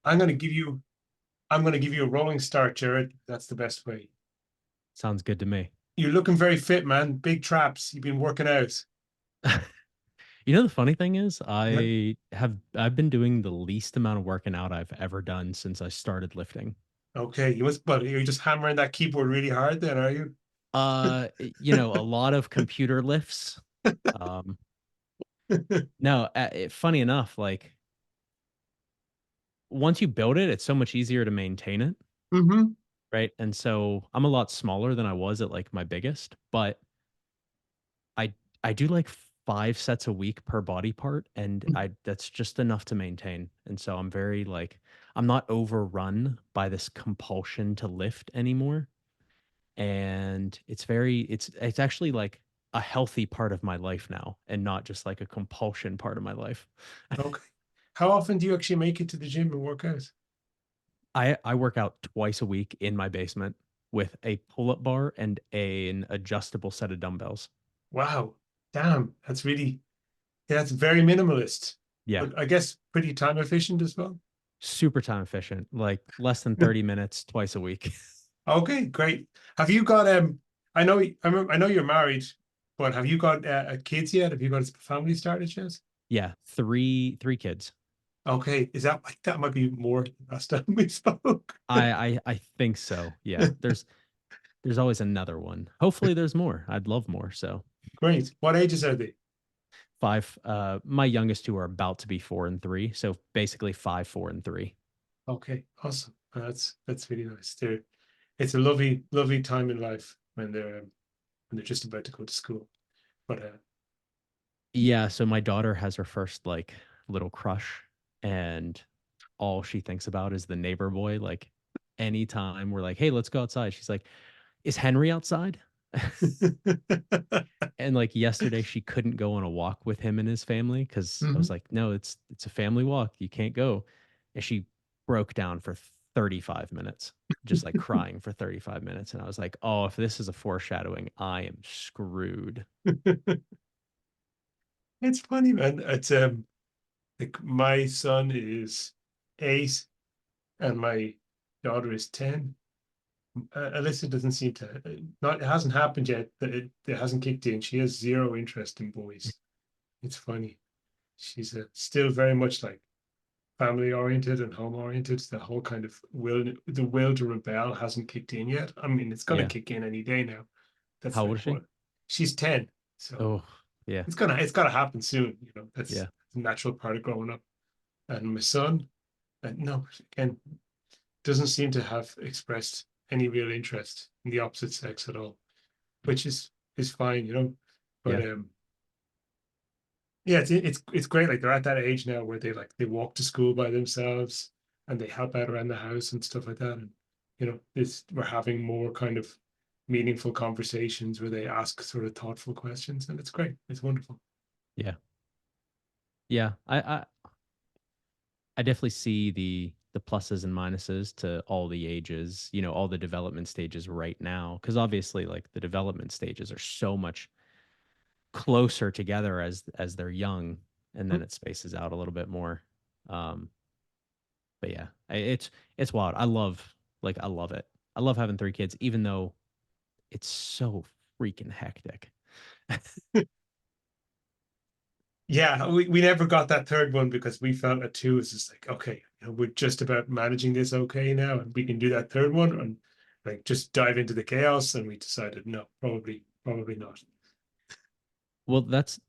I'm going to give you, I'm going to give you a rolling start, Jerrod. That's the best way. Sounds good to me. You're looking very fit, man. Big traps. You've been working out. You know, the funny thing is, Yeah. I've been doing the least amount of working out I've ever done since I started lifting. Okay. You must, but you're just hammering that keyboard really hard then, are you? A lot of computer lifts. Um, no, funny enough, like once you build it, it's so much easier to maintain it, Mm-hmm. right? And so I'm a lot smaller than I was at like my biggest, but I I do like 5 sets a week per body part, and I that's just enough to maintain. And so I'm very like I'm not overrun by this compulsion to lift anymore. And it's actually like a healthy part of my life now and not just like a compulsion part of my life. Okay. How often do you actually make it to the gym and work out? I work out twice a week in my basement with a pull-up bar and an adjustable set of dumbbells. Wow. Damn. Yeah, that's very minimalist, Yeah, but I guess pretty time efficient as well. super time efficient, like less than 30 minutes twice a week. Okay, great. Have you got I know you're married, but have you got kids yet? Have you got a family started yet? Yeah, three kids. Okay, is that like that might be more than last time we spoke? I think so. Yeah, there's always another one. Hopefully there's more. I'd love more. So Great. What ages are they? five. My youngest two are about to be 4 and 3. So basically 5, 4, and 3. Okay, awesome. That's really nice. It's a lovely time in life when they're just about to go to school. But Yeah. So my daughter has her first like little crush, and all she thinks about is the neighbor boy. Like anytime we're like, hey, let's go outside, she's like, is Henry outside? And like yesterday, she couldn't go on a walk with him and his family because I was Mhm. like, no, it's a family walk. You can't go. And she broke down for 35 minutes, just like crying for 35 minutes. And I was like, oh, if this is a foreshadowing, I am screwed. It's funny, man. It's like my son is 8 and my daughter is 10. Alyssa doesn't seem to not it hasn't happened yet. It hasn't kicked in. She has zero interest in boys. It's funny. She's still very much like family oriented and home oriented. The whole kind of the will to rebel hasn't kicked in yet. I mean, it's gonna Yeah. kick in any day now. That's How old like is she? what she's 10, so Oh, yeah. it's gotta happen soon. You know, that's Yeah. a natural part of growing up. And my son, no, again, doesn't seem to have expressed any real interest in the opposite sex at all, which is fine, you know. But Yeah. yeah, it's great. Like they're at that age now where they walk to school by themselves and they help out around the house and stuff like that. And you know, this we're having more kind of meaningful conversations where they ask sort of thoughtful questions, and it's great. It's wonderful. Yeah. Yeah. I definitely see the pluses and minuses to all the ages, all the development stages right now. Cause obviously like the development stages are so much closer together as they're young, and then it spaces out a little bit more. Um, but yeah, it's wild. I love it. I love having 3 kids, even though it's so freaking hectic. Yeah, we never got that third one because we felt at two is just like, okay, you know, we're just about managing this okay now, and we can do that third one and like just dive into the chaos. And we decided no, probably not. Well, that's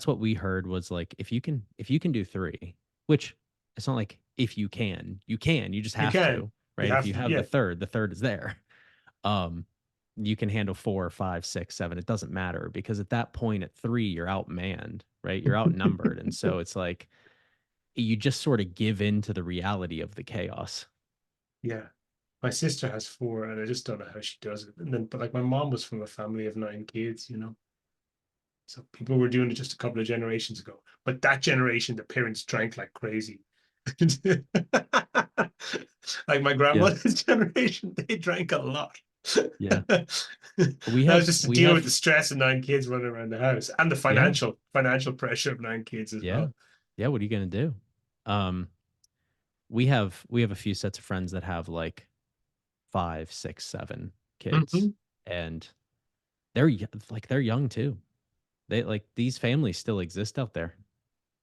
what we heard was like if you can do 3, which it's not like if you just You have can, to, you right? If have you to, have yeah, the third is there. Um, you can handle 4, 5, 6, 7. It doesn't matter because at that point at 3, you're outmanned, right? You're outnumbered. And so it's like you just sort of give in to the reality of the chaos. yeah. My sister has four, and I just don't know how she does it. And then, but like my mom was from a family of 9 kids, you know, so people were doing it just a couple of generations ago. But that generation, the parents drank like crazy. Like my Yeah. grandmother's generation, they drank a lot. Yeah. That We was have just to we deal with the have stress of 9 kids running around the house and the yeah. financial pressure of 9 kids as Yeah. well. Yeah, what are you going to do? Um we have a few sets of friends that have like 5, 6, 7 kids, Hmm. and they're young too. They like these families still exist out there.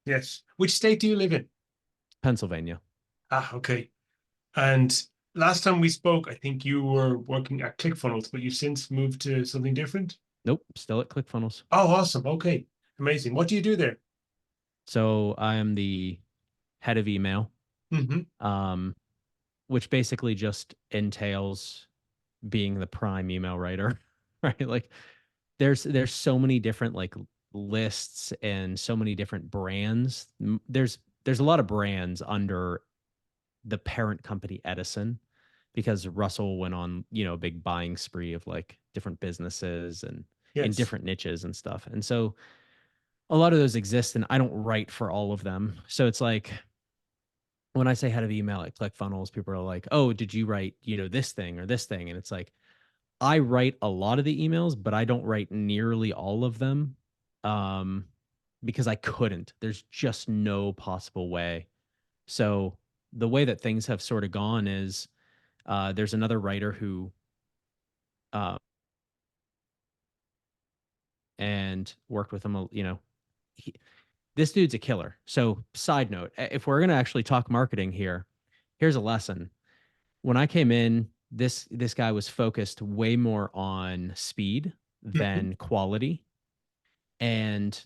Yes. Which state do you live in? Pennsylvania. Ah, okay. And last time we spoke, I think you were working at ClickFunnels, but you've since moved to something different. Nope, still at ClickFunnels. Oh, awesome. Okay. Amazing. What do you do there? So I am the head of email, Hmm. um, which basically just entails being the prime email writer, right? Like there's so many different like lists and so many different brands. There's a lot of brands under the parent company Edison because Russell went on, a big buying spree of like different businesses and in Yes. different niches and stuff. And so a lot of those exist and I don't write for all of them. So it's like when I say head of email at ClickFunnels, people are like, "Oh, did you write, this thing or this thing?" And it's like I write a lot of the emails, but I don't write nearly all of them um, because I couldn't. There's just no possible way. So the way that things have sort of gone is there's another writer who uh, and worked with him. He, this dude's a killer. So side note, if we're gonna actually talk marketing here, here's a lesson. When I came in, this guy was focused way more on speed Hmm. than quality, and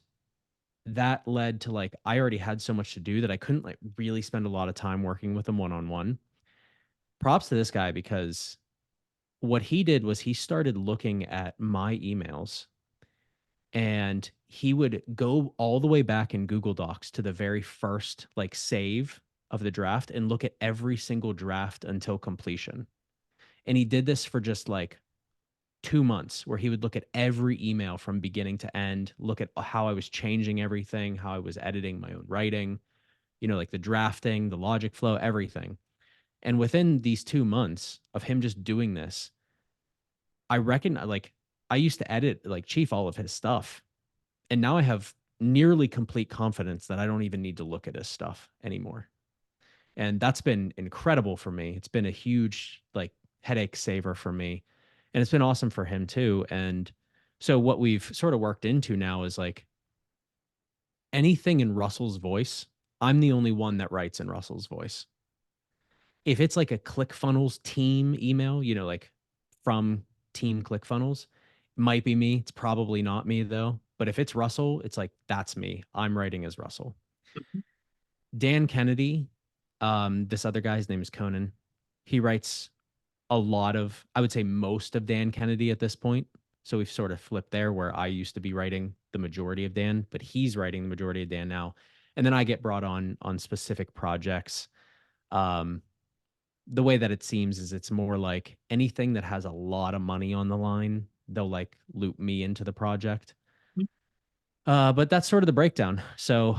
that led to like I already had so much to do that I couldn't like really spend a lot of time working with him one on one. Props to this guy because what he did was he started looking at my emails and he would go all the way back in Google Docs to the very first like save of the draft and look at every single draft until completion. And he did this for just like 2 months where he would look at every email from beginning to end, look at how I was changing everything, how I was editing my own writing, like the drafting, the logic flow, everything. And within these 2 months of him just doing this, I reckon like I used to edit like Chief all of his stuff. And now I have nearly complete confidence that I don't even need to look at his stuff anymore. And that's been incredible for me. It's been a huge like headache saver for me. And it's been awesome for him too. And so what we've sort of worked into now is like anything in Russell's voice, I'm the only one that writes in Russell's voice. If it's like a ClickFunnels team email, like from team ClickFunnels, it might be me. It's probably not me though. But if it's Russell, it's like that's me. I'm writing as Russell. Dan Kennedy, this other guy, his name is Conan. He writes a lot of, I would say most of Dan Kennedy at this point. So we've sort of flipped there where I used to be writing the majority of Dan, but he's writing the majority of Dan now. And then I get brought on specific projects. Um, the way that it seems is it's more like anything that has a lot of money on the line, they'll like loop me into the project. But that's sort of the breakdown. So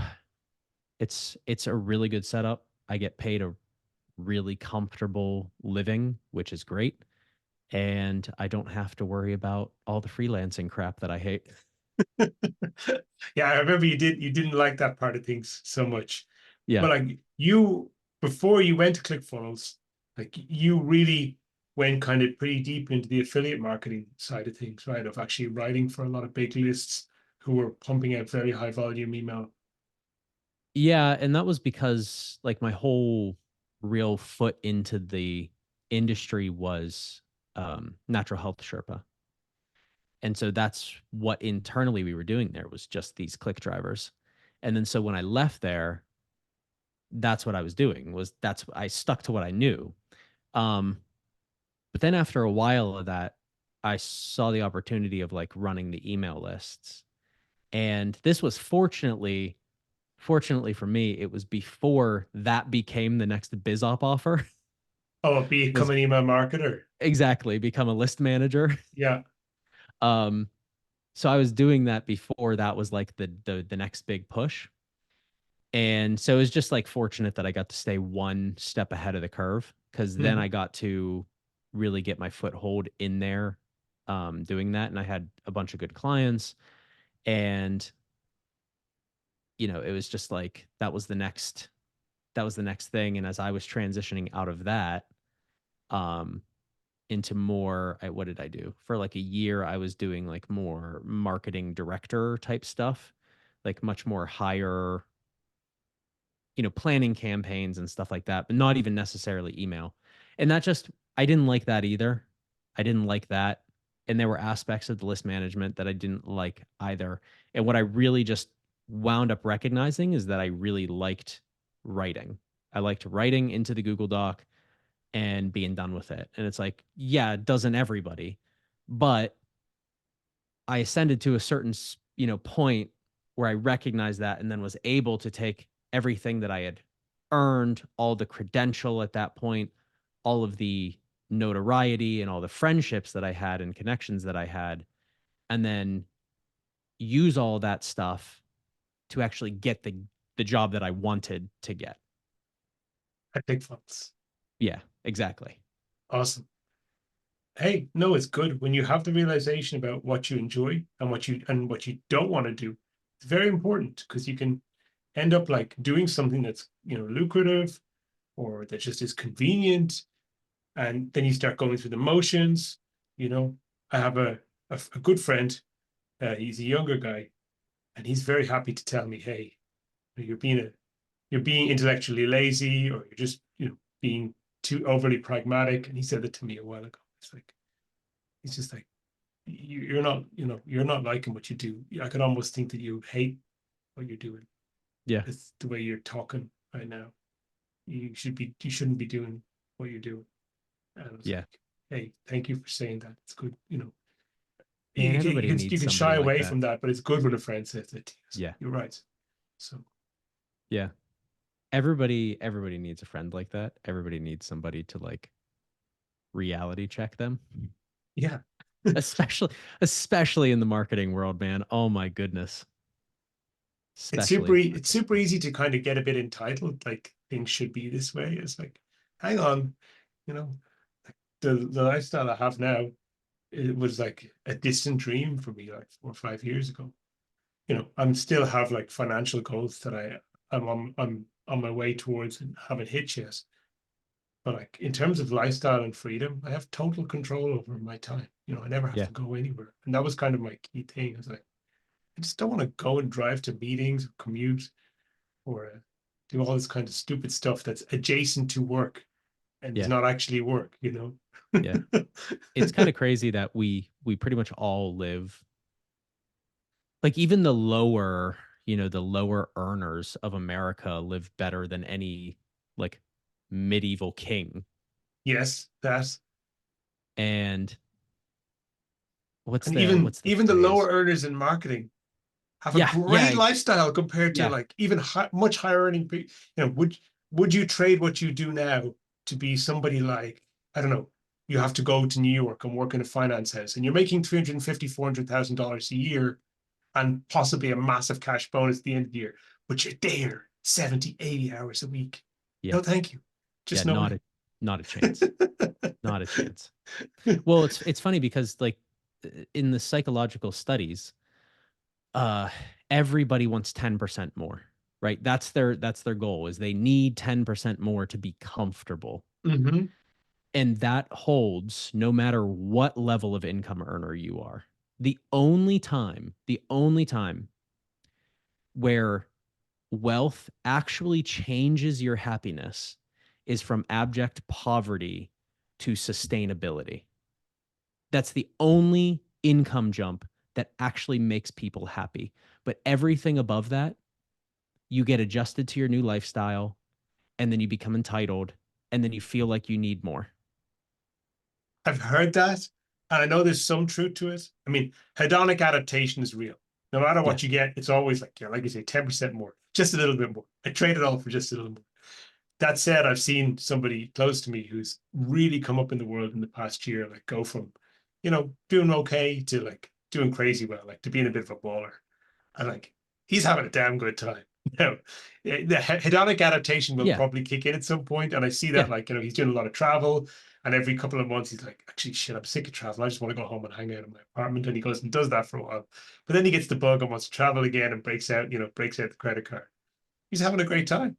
it's a really good setup. I get paid a really comfortable living, which is great. And I don't have to worry about all the freelancing crap that I hate. Yeah, I remember you didn't like that part of things so much. Yeah. But like you before you went to ClickFunnels, like you really went kind of pretty deep into the affiliate marketing side of things, right? Of actually writing for a lot of big lists who were pumping out very high volume email. Yeah. And that was because like my whole real foot into the industry was natural health Sherpa. And so that's what internally we were doing there was just these click drivers. And then so when I left there, that's what I was doing was that's I stuck to what I knew. Um, but then after a while of that, I saw the opportunity of like running the email lists. And this was fortunately for me, it was before that became the next biz op offer Oh, become was an email marketer. exactly become a list manager. Yeah. Um, so I was doing that before that was like the next big push. And so it was just like fortunate that I got to stay one step ahead of the curve because then Mhm. I got to really get my foothold in there doing that. And I had a bunch of good clients. And, it was just like that was the next. that was the next thing. And as I was transitioning out of that, um, into more, what did I do for like a year? I was doing like more marketing director type stuff, like much more higher, planning campaigns and stuff like that, but not even necessarily email. And that just, I didn't like that either. I didn't like that. And there were aspects of the list management that I didn't like either. And what I really just wound up recognizing is that I really liked writing. I liked writing into the Google Doc and being done with it. And it's like, yeah, doesn't everybody? But I ascended to a certain, point where I recognized that and then was able to take everything that I had earned, all the credential at that point, all of the notoriety and all the friendships that I had and connections that I had, and then use all that stuff to actually get the job that I wanted to get. I think funds. Yeah, exactly. Awesome. Hey, no, it's good when you have the realization about what you enjoy and what you don't want to do. It's very important because you can end up like doing something that's lucrative or that just is convenient, and then you start going through the motions. I have a good friend. He's a younger guy, and he's very happy to tell me, "Hey, you're being intellectually lazy, or you're just being too overly pragmatic." And he said that to me a while ago. It's just like you're not liking what you do. I could almost think that you hate what you're doing. Yeah. It's the way you're talking right now. You shouldn't be doing what you're doing. And I was Yeah. like, hey, thank you for saying that. It's good. Man, You everybody can needs shy somebody like away that. from that, but it's good when a friend says it to you. So Yeah. you're right. So Yeah. Everybody needs a friend like that. Everybody needs somebody to like reality check them. yeah, Especially in the marketing world, man. Oh my goodness. Especially in the it's marketing super world. easy to kind of get a bit entitled, like things should be this way. It's like, hang on, you know, the lifestyle I have now, it was like a distant dream for me like 4 or 5 years ago. I'm still have like financial goals that I'm on my way towards and haven't hit yet. But like in terms of lifestyle and freedom, I have total control over my time. I never have Yeah. to go anywhere. And that was kind of my key thing. I was like, I just don't want to go and drive to meetings or commute or do all this kind of stupid stuff that's adjacent to work and is Yeah. not actually work. Yeah. It's kind of crazy that we pretty much all live like even the lower earners of America live better than any like medieval king. Yes, that. And what's And the even what's the even the lower phrase? earners in marketing have a Yeah, great yeah, lifestyle compared to yeah, like even much higher earning people. Would you trade what you do now to be somebody like, I don't know, you have to go to New York and work in a finance house and you're making 350, $400,000 a year and possibly a massive cash bonus at the end of the year, but you're there 70, 80 hours a week. yeah, No, thank you. yeah. Just no way. Not a chance. Not a chance. Well, it's funny because like in the psychological studies, uh everybody wants 10% more, right? That's their goal is they need 10% more to be comfortable. Mm-hmm. And that holds no matter what level of income earner you are. The only time where wealth actually changes your happiness is from abject poverty to sustainability. That's the only income jump that actually makes people happy. But everything above that, you get adjusted to your new lifestyle and then you become entitled and then you feel like you need more. I've heard that, and I know there's some truth to it. I mean, hedonic adaptation is real. No matter Yeah. what you get, it's always like, like you say, 10% more, just a little bit more. I trade it all for just a little more. That said, I've seen somebody close to me who's really come up in the world in the past year, like go from, doing okay to like doing crazy well, like to being a bit of a baller. And like he's having a damn good time. The hedonic adaptation will Yeah. probably kick in at some point, and I see Yeah. that like he's doing a lot of travel, and every couple of months he's like, actually, shit, I'm sick of travel. I just want to go home and hang out in my apartment, and he goes and does that for a while, but then he gets the bug and wants to travel again and breaks out the credit card. He's having a great time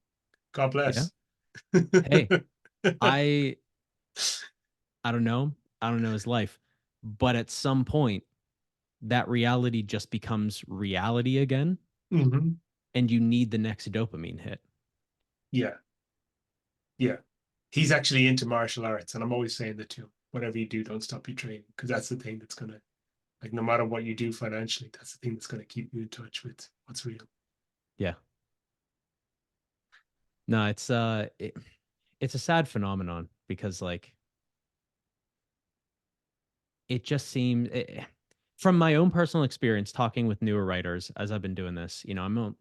God Yeah. bless. Hey, I I don't know. I don't know his life. But at some point, that reality just becomes reality again, Hmm. and you need the next dopamine hit. Yeah, yeah. He's actually into martial arts, and I'm always saying that to him. Whatever you do, don't stop your training, because that's the thing that's gonna, like, no matter what you do financially, that's the thing that's gonna keep you in touch with what's real. Yeah. No, it's a sad phenomenon because like it just seems from my own personal experience talking with newer writers as I've been doing this,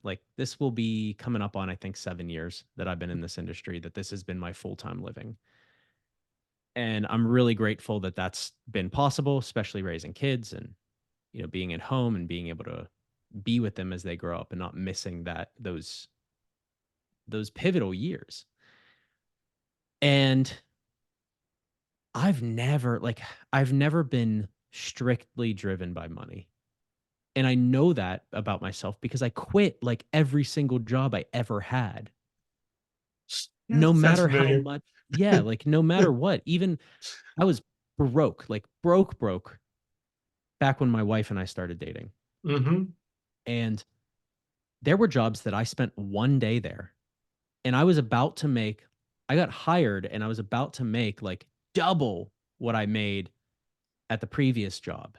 like this will be coming up on I think 7 years that I've been in this industry, that this has been my full-time living. And I'm really grateful that that's been possible, especially raising kids and being at home and being able to be with them as they grow up and not missing those pivotal years. And I've never been strictly driven by money. And I know that about myself because I quit like every single job I ever had. Yeah, No sounds matter how familiar. much, yeah, like no matter what. Even I was broke, like broke back when my wife and I started dating. Hmm. And there were jobs that I spent 1 day there and I got hired and I was about to make like double what I made at the previous job.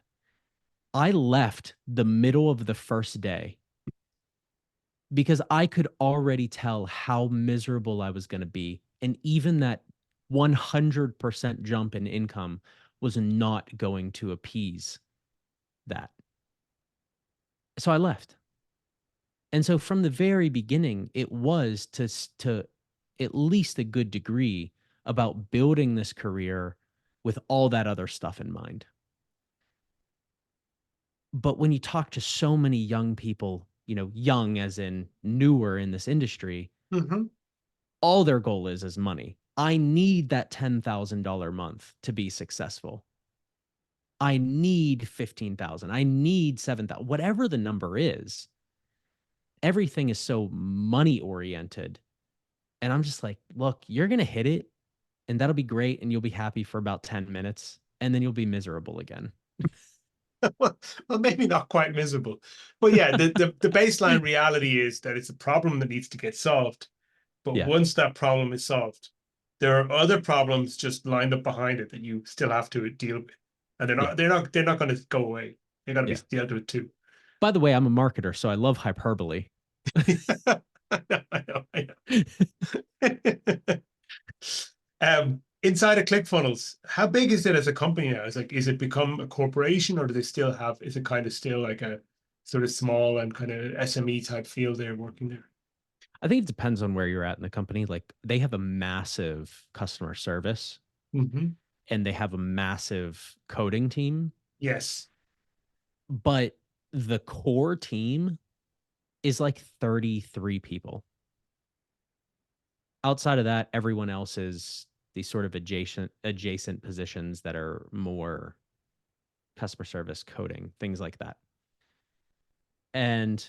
I left the middle of the first day because I could already tell how miserable I was going to be. And even that 100% jump in income was not going to appease that. So I left. And so from the very beginning, it was to at least a good degree about building this career with all that other stuff in mind. But when you talk to so many young people, young as in newer in this industry, Hmm. all their goal is money. I need that $10,000 month to be successful. I need 15,000. I need 7,000. Whatever the number is, everything is so money oriented. And I'm just like, look, you're going to hit it and that'll be great and you'll be happy for about 10 minutes and then you'll be miserable again. Well, maybe not quite miserable, but yeah, the baseline reality is that it's a problem that needs to get solved. But Yeah. once that problem is solved, there are other problems just lined up behind it that you still have to deal with, and Yeah. they're not going to go away. They're going to be Yeah. dealt with too. By the way, I'm a marketer, so I love hyperbole. I know, I know, I know. Inside of ClickFunnels, how big is it as a company now? Is it become a corporation, or do they still have? Is it kind of still like a sort of small and kind of SME type feel there working there? I think it depends on where you're at in the company. Like they have a massive customer service Hmm. and they have a massive coding team, Yes. but the core team is like 33 people. Outside of that, everyone else is these sort of adjacent positions that are more customer service, coding, things like that. And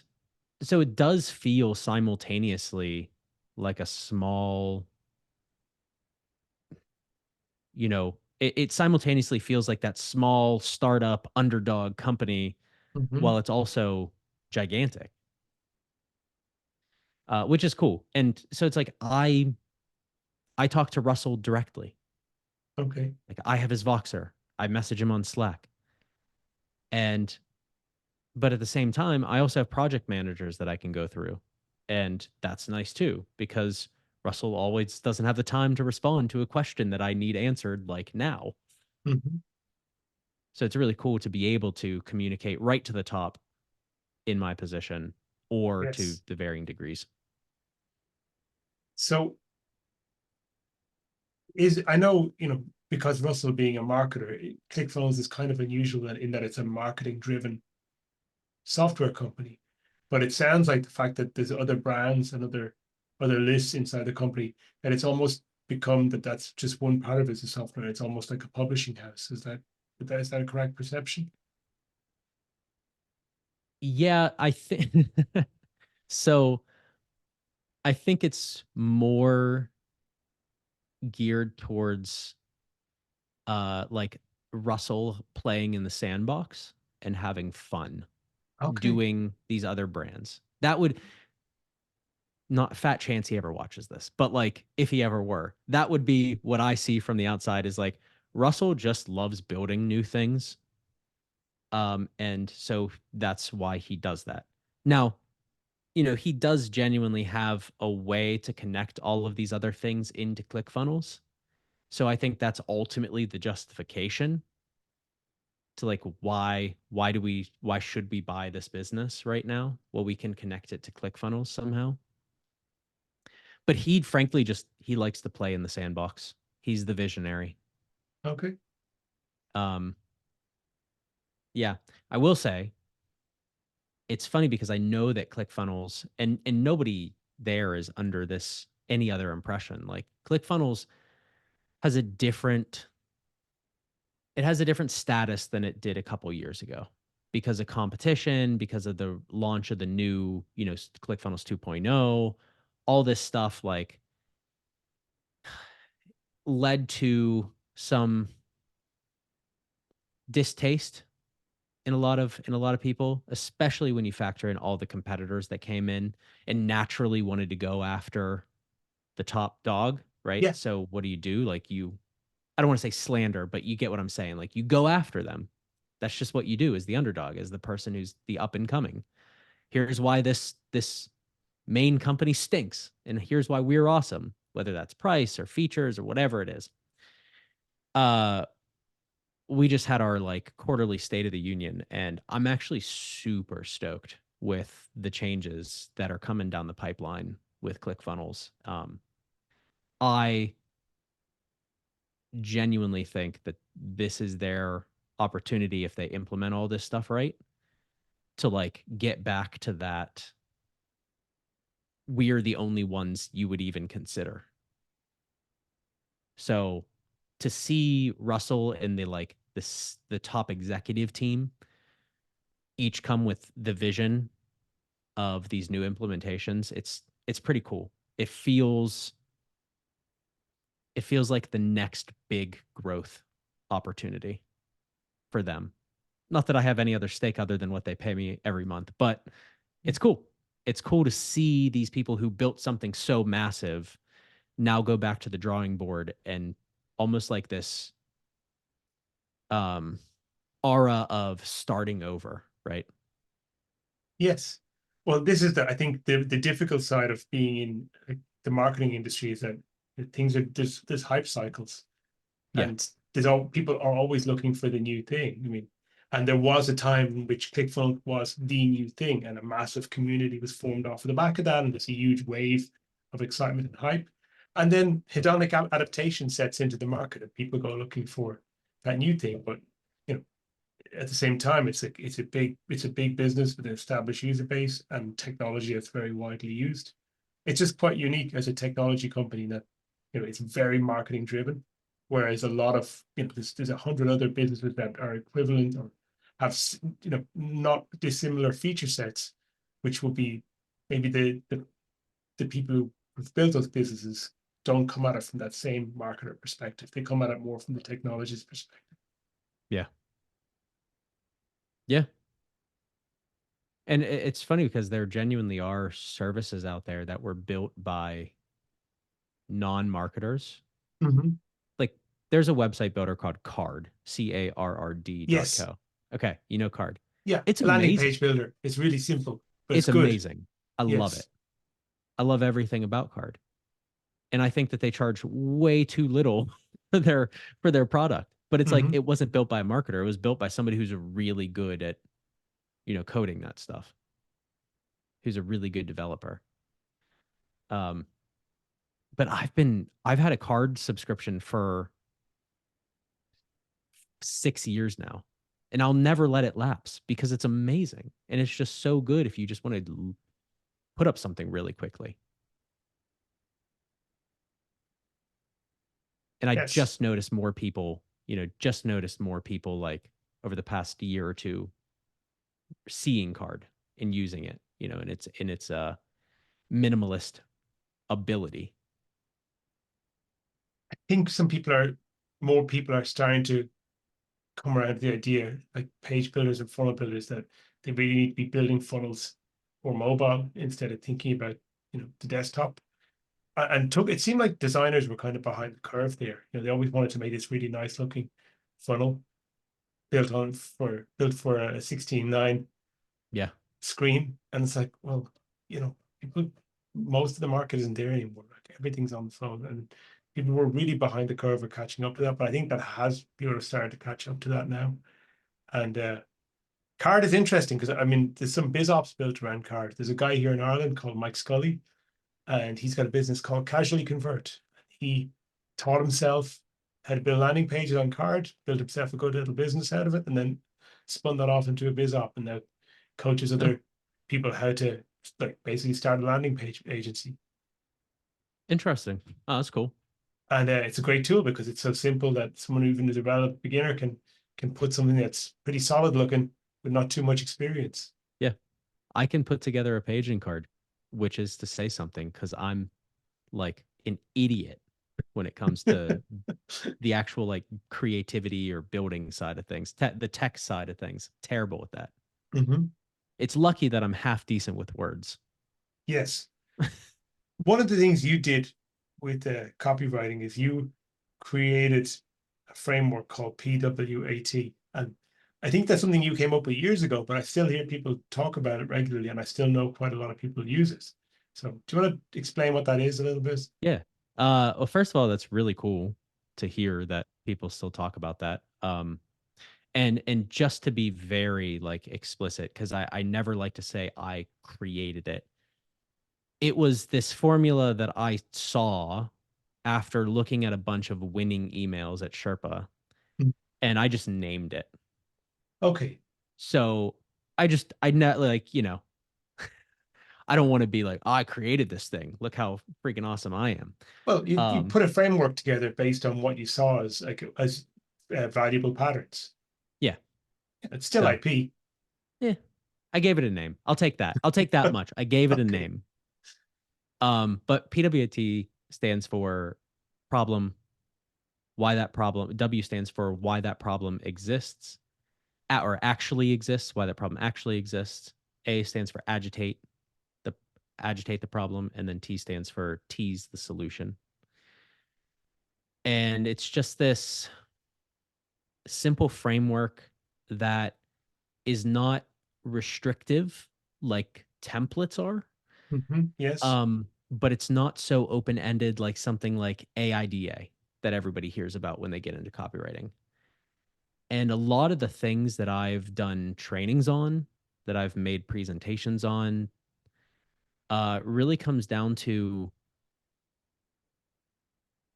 so it does feel simultaneously like a small, it simultaneously feels like that small startup underdog company Hmm. while it's also gigantic, which is cool. And so it's like I talk to Russell directly. Okay. Like I have his Voxer. I message him on Slack. And but at the same time, I also have project managers that I can go through. And that's nice too, because Russell always doesn't have the time to respond to a question that I need answered like now. Hmm. So it's really cool to be able to communicate right to the top in my position or to Yes. the varying degrees. So I know, because Russell being a marketer, ClickFunnels is kind of unusual in that it's a marketing driven software company. But it sounds like the fact that there's other brands and other lists inside the company, that it's almost become that that's just one part of it is a software. It's almost like a publishing house. Is that a correct perception? Yeah, I think so. I think it's more geared towards like Russell playing in the sandbox and having fun Okay. doing these other brands. That would not fat chance he ever watches this, but like if he ever were, that would be what I see from the outside is like Russell just loves building new things. And so that's why he does that. Now, he does genuinely have a way to connect all of these other things into ClickFunnels. So I think that's ultimately the justification to like why should we buy this business right now? Well, we can connect it to ClickFunnels somehow. But he frankly just he likes to play in the sandbox. He's the visionary. Okay. Um yeah, I will say it's funny because I know that ClickFunnels and nobody there is under this any other impression. Like ClickFunnels has a different it has a different status than it did a couple years ago because of competition, because of the launch of the new, ClickFunnels 2.0, all this stuff like led to some distaste in a lot of people, especially when you factor in all the competitors that came in and naturally wanted to go after the top dog, right? Yeah. So what do? Like I don't want to say slander, but you get what I'm saying. Like you go after them. That's just what you do as the underdog, as the person who's the up and coming. Here's why this main company stinks, and here's why we're awesome, whether that's price or features or whatever it is. Uh, we just had our like quarterly State of the Union, and I'm actually super stoked with the changes that are coming down the pipeline with ClickFunnels. I genuinely think that this is their opportunity if they implement all this stuff right to like get back to that we're the only ones you would even consider. So to see Russell and the top executive team each come with the vision of these new implementations, it's pretty cool. It feels like the next big growth opportunity for them. Not that I have any other stake other than what they pay me every month, but it's cool. It's cool to see these people who built something so massive now go back to the drawing board and almost like this um aura of starting over, right? Yes. Well, this is I think the difficult side of being in the marketing industry is that things are there's hype cycles, Yeah. and there's all people are always looking for the new thing. I mean, and there was a time in which ClickFunnels was the new thing, and a massive community was formed off of the back of that, and there's a huge wave of excitement and hype. And then hedonic adaptation sets into the market, and people go looking for that new thing. But you know, at the same time, it's a big business with an established user base and technology that's very widely used. It's just quite unique as a technology company that it's very marketing driven, whereas a lot of there's 100 other businesses that are equivalent or have not dissimilar feature sets, which will be maybe the people who've built those businesses don't come at it from that same marketer perspective. They come at it more from the technologist perspective. Yeah. Yeah. And it's funny because there genuinely are services out there that were built by non-marketers. Mhm. Like there's a website builder called Card, Yes. CARRD.co. Okay, Card. Yeah, It's landing amazing. page builder. It's really simple, but it's It's good. amazing. I love it. Yes. I love everything about Card. And I think that they charge way too little for their product. But it's like Hmm. it wasn't built by a marketer. It was built by somebody who's really good at, coding that stuff, who's a really good developer. Um, but I've had a card subscription for 6 years now, and I'll never let it lapse because it's amazing and it's just so good if you just want to put up something really quickly. And I Yes. just noticed more people like over the past year or two seeing card and using it, and it's minimalist ability. I think more people are starting to come around to the idea, like page builders and funnel builders, that they really need to be building funnels for mobile instead of thinking about, the desktop. And it seemed like designers were kind of behind the curve there. They always wanted to make this really nice looking funnel built for a 16:9 Yeah. screen. And it's like, well, people, most of the market isn't there anymore. Like everything's on the phone, and people were really behind the curve of catching up to that. But I think people are starting to catch up to that now. And card is interesting because, I mean, there's some biz ops built around card. There's a guy here in Ireland called Mike Scully, and he's got a business called Casually Convert. He taught himself how to build landing pages on card, built himself a good little business out of it, and then spun that off into a biz op, and now coaches Oh, other people how to, like, basically start a landing page agency. interesting. Oh, that's cool. And it's a great tool because it's so simple that someone who even is a relative beginner can put something that's pretty solid looking with not too much experience. Yeah. I can put together a paging card, which is to say something because I'm like an idiot when it comes to the actual like creativity or building side of things, the tech side of things. Terrible with that. Mhm. It's lucky that I'm half decent with words. Yes. One of the things you did with copywriting is you created a framework called PWAT. And I think that's something you came up with years ago, but I still hear people talk about it regularly, and I still know quite a lot of people use it. So do you want to explain what that is a little bit? Yeah. Well, first of all, that's really cool to hear that people still talk about that. And just to be very like explicit, because I never like to say I created it. It was this formula that I saw after looking at a bunch of winning emails at Sherpa, Mm. and I just named it. Okay. So I not like, I don't want to be like, oh, I created this thing. Look how freaking awesome I am. Well, you Um, put a framework together based on what you saw as valuable patterns. yeah. It's still So IP. yeah, I gave it a name. I'll take that. I'll take that much. I gave it a Okay. name. But PWT stands for problem, why that problem, W stands for why that problem exists, or actually exists, why that problem actually exists. A stands for the agitate the problem, and then T stands for tease the solution. And it's just this simple framework that is not restrictive like templates are. Yes. But it's not so open-ended like something like AIDA that everybody hears about when they get into copywriting. And a lot of the things that I've done trainings on, that I've made presentations on, really comes down to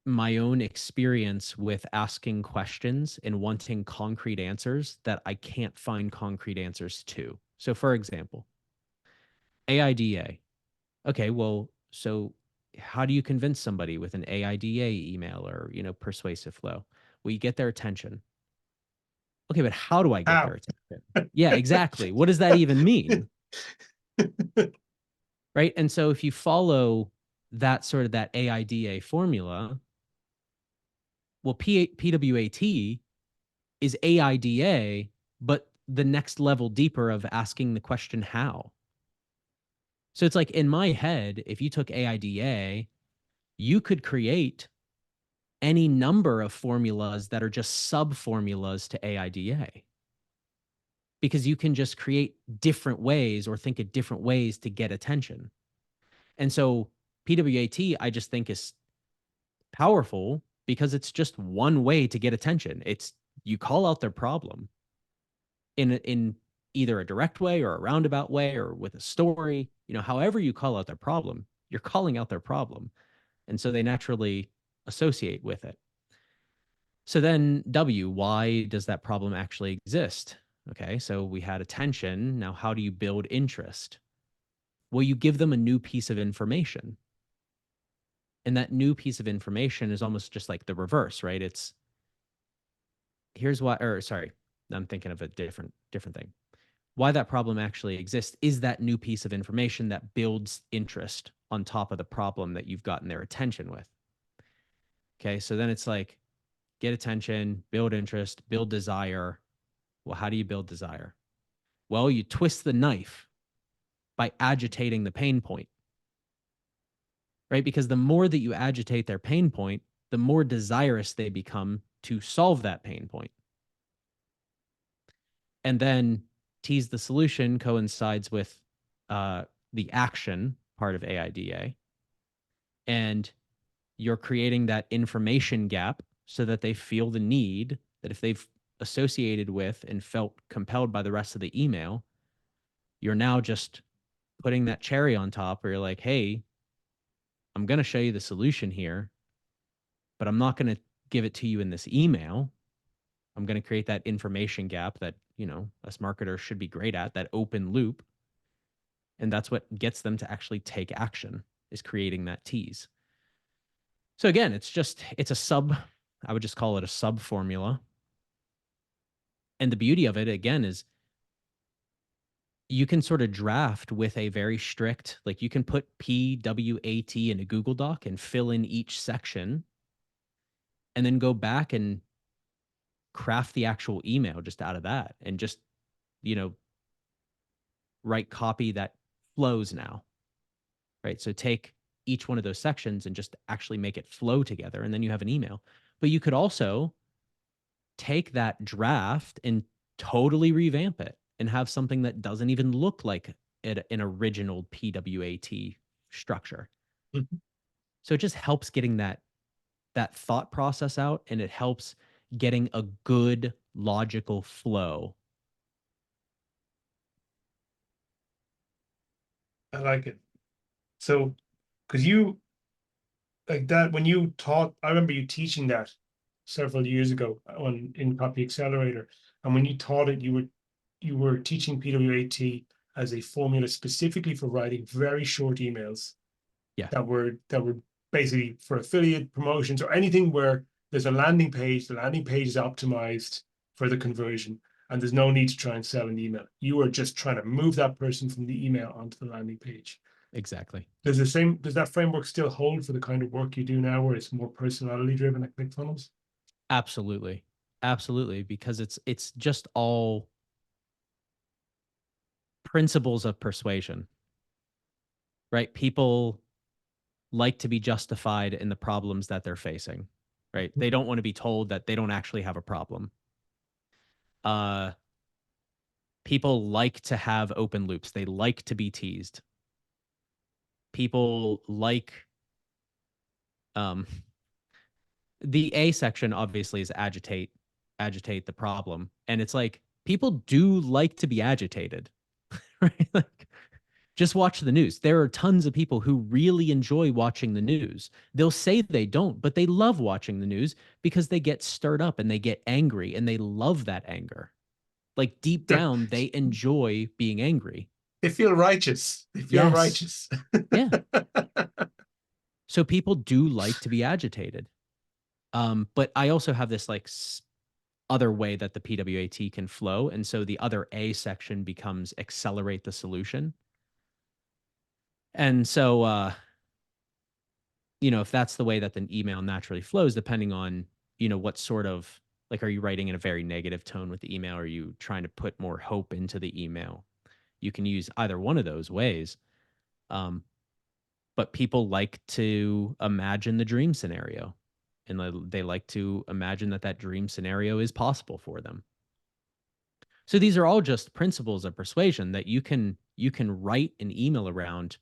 my own experience with asking questions and wanting concrete answers that I can't find concrete answers to. So, for example, AIDA. Okay, well, so how do you convince somebody with an AIDA email or, persuasive flow? Well, you get their attention. Okay, but how do I get their How? attention? Yeah, exactly. What does that even mean? Right? And so if you follow that sort of that AIDA formula, well, PWAT is AIDA, but the next level deeper of asking the question how. So it's like in my head, if you took AIDA, you could create any number of formulas that are just sub formulas to AIDA because you can just create different ways or think of different ways to get attention. And so PWAT, I just think is powerful because it's just one way to get attention. It's you call out their problem in either a direct way or a roundabout way or with a story, however you call out their problem, you're calling out their problem. And so they naturally associate with it. So then W, why does that problem actually exist? Okay, so we had attention. Now, how do you build interest? Well, you give them a new piece of information. And that new piece of information is almost just like the reverse, right? It's here's why, or sorry, I'm thinking of a different thing. why that problem actually exists is that new piece of information that builds interest on top of the problem that you've gotten their attention with. Okay, so then it's like get attention, build interest, build desire. Well, how do you build desire? Well, you twist the knife by agitating the pain point, right? Because the more that you agitate their pain point, the more desirous they become to solve that pain point. And then tease the solution coincides with the action part of AIDA. And you're creating that information gap so that they feel the need that if they've associated with and felt compelled by the rest of the email, you're now just putting that cherry on top where you're like, hey, I'm going to show you the solution here, but I'm not going to give it to you in this email. I'm going to create that information gap that, you know, us marketers should be great at, that open loop. And that's what gets them to actually take action, is creating that tease. So again, it's a sub, I would just call it a sub formula. And the beauty of it, again, is you can sort of draft with a very strict, like you can put PWAT in a Google Doc and fill in each section and then go back and craft the actual email just out of that and just, you know, write copy that flows now, right? So take each one of those sections and just actually make it flow together, and then you have an email. But you could also take that draft and totally revamp it and have something that doesn't even look like an original PWAT structure. Mhm. So it just helps getting that thought process out, and it helps getting a good logical flow. I like it. So, because you like that when you taught, I remember you teaching that several years ago on in Copy Accelerator, and when you taught it, you were teaching PWAT as a formula specifically for writing very short emails Yeah, that were basically for affiliate promotions or anything where there's a landing page, the landing page is optimized for the conversion, and there's no need to try and sell an email. You are just trying to move that person from the email onto the landing page. exactly. Does that framework still hold for the kind of work you do now, where it's more personality driven like ClickFunnels? Absolutely. Absolutely. Because it's just all principles of persuasion, right? People like to be justified in the problems that they're facing, right? They don't want to be told that they don't actually have a problem. Uh, People like to have open loops. They like to be teased. People like um, the A section obviously is agitate the problem, and it's like people do like to be agitated, right? Like just watch the news. There are tons of people who really enjoy watching the news. They'll say they don't, but they love watching the news because they get stirred up and they get angry and they love that anger. Like deep down, they enjoy being angry. They feel righteous. They feel Yes. righteous. Yeah. So people do like to be agitated. But I also have this like other way that the PWAT can flow. And so the other A section becomes accelerate the solution. And so you know, if that's the way that the email naturally flows, depending on, you know, what sort of, like, are you writing in a very negative tone with the email? Are you trying to put more hope into the email? You can use either one of those ways. Um, but people like to imagine the dream scenario, and they like to imagine that that dream scenario is possible for them. So these are all just principles of persuasion that you can write an email around,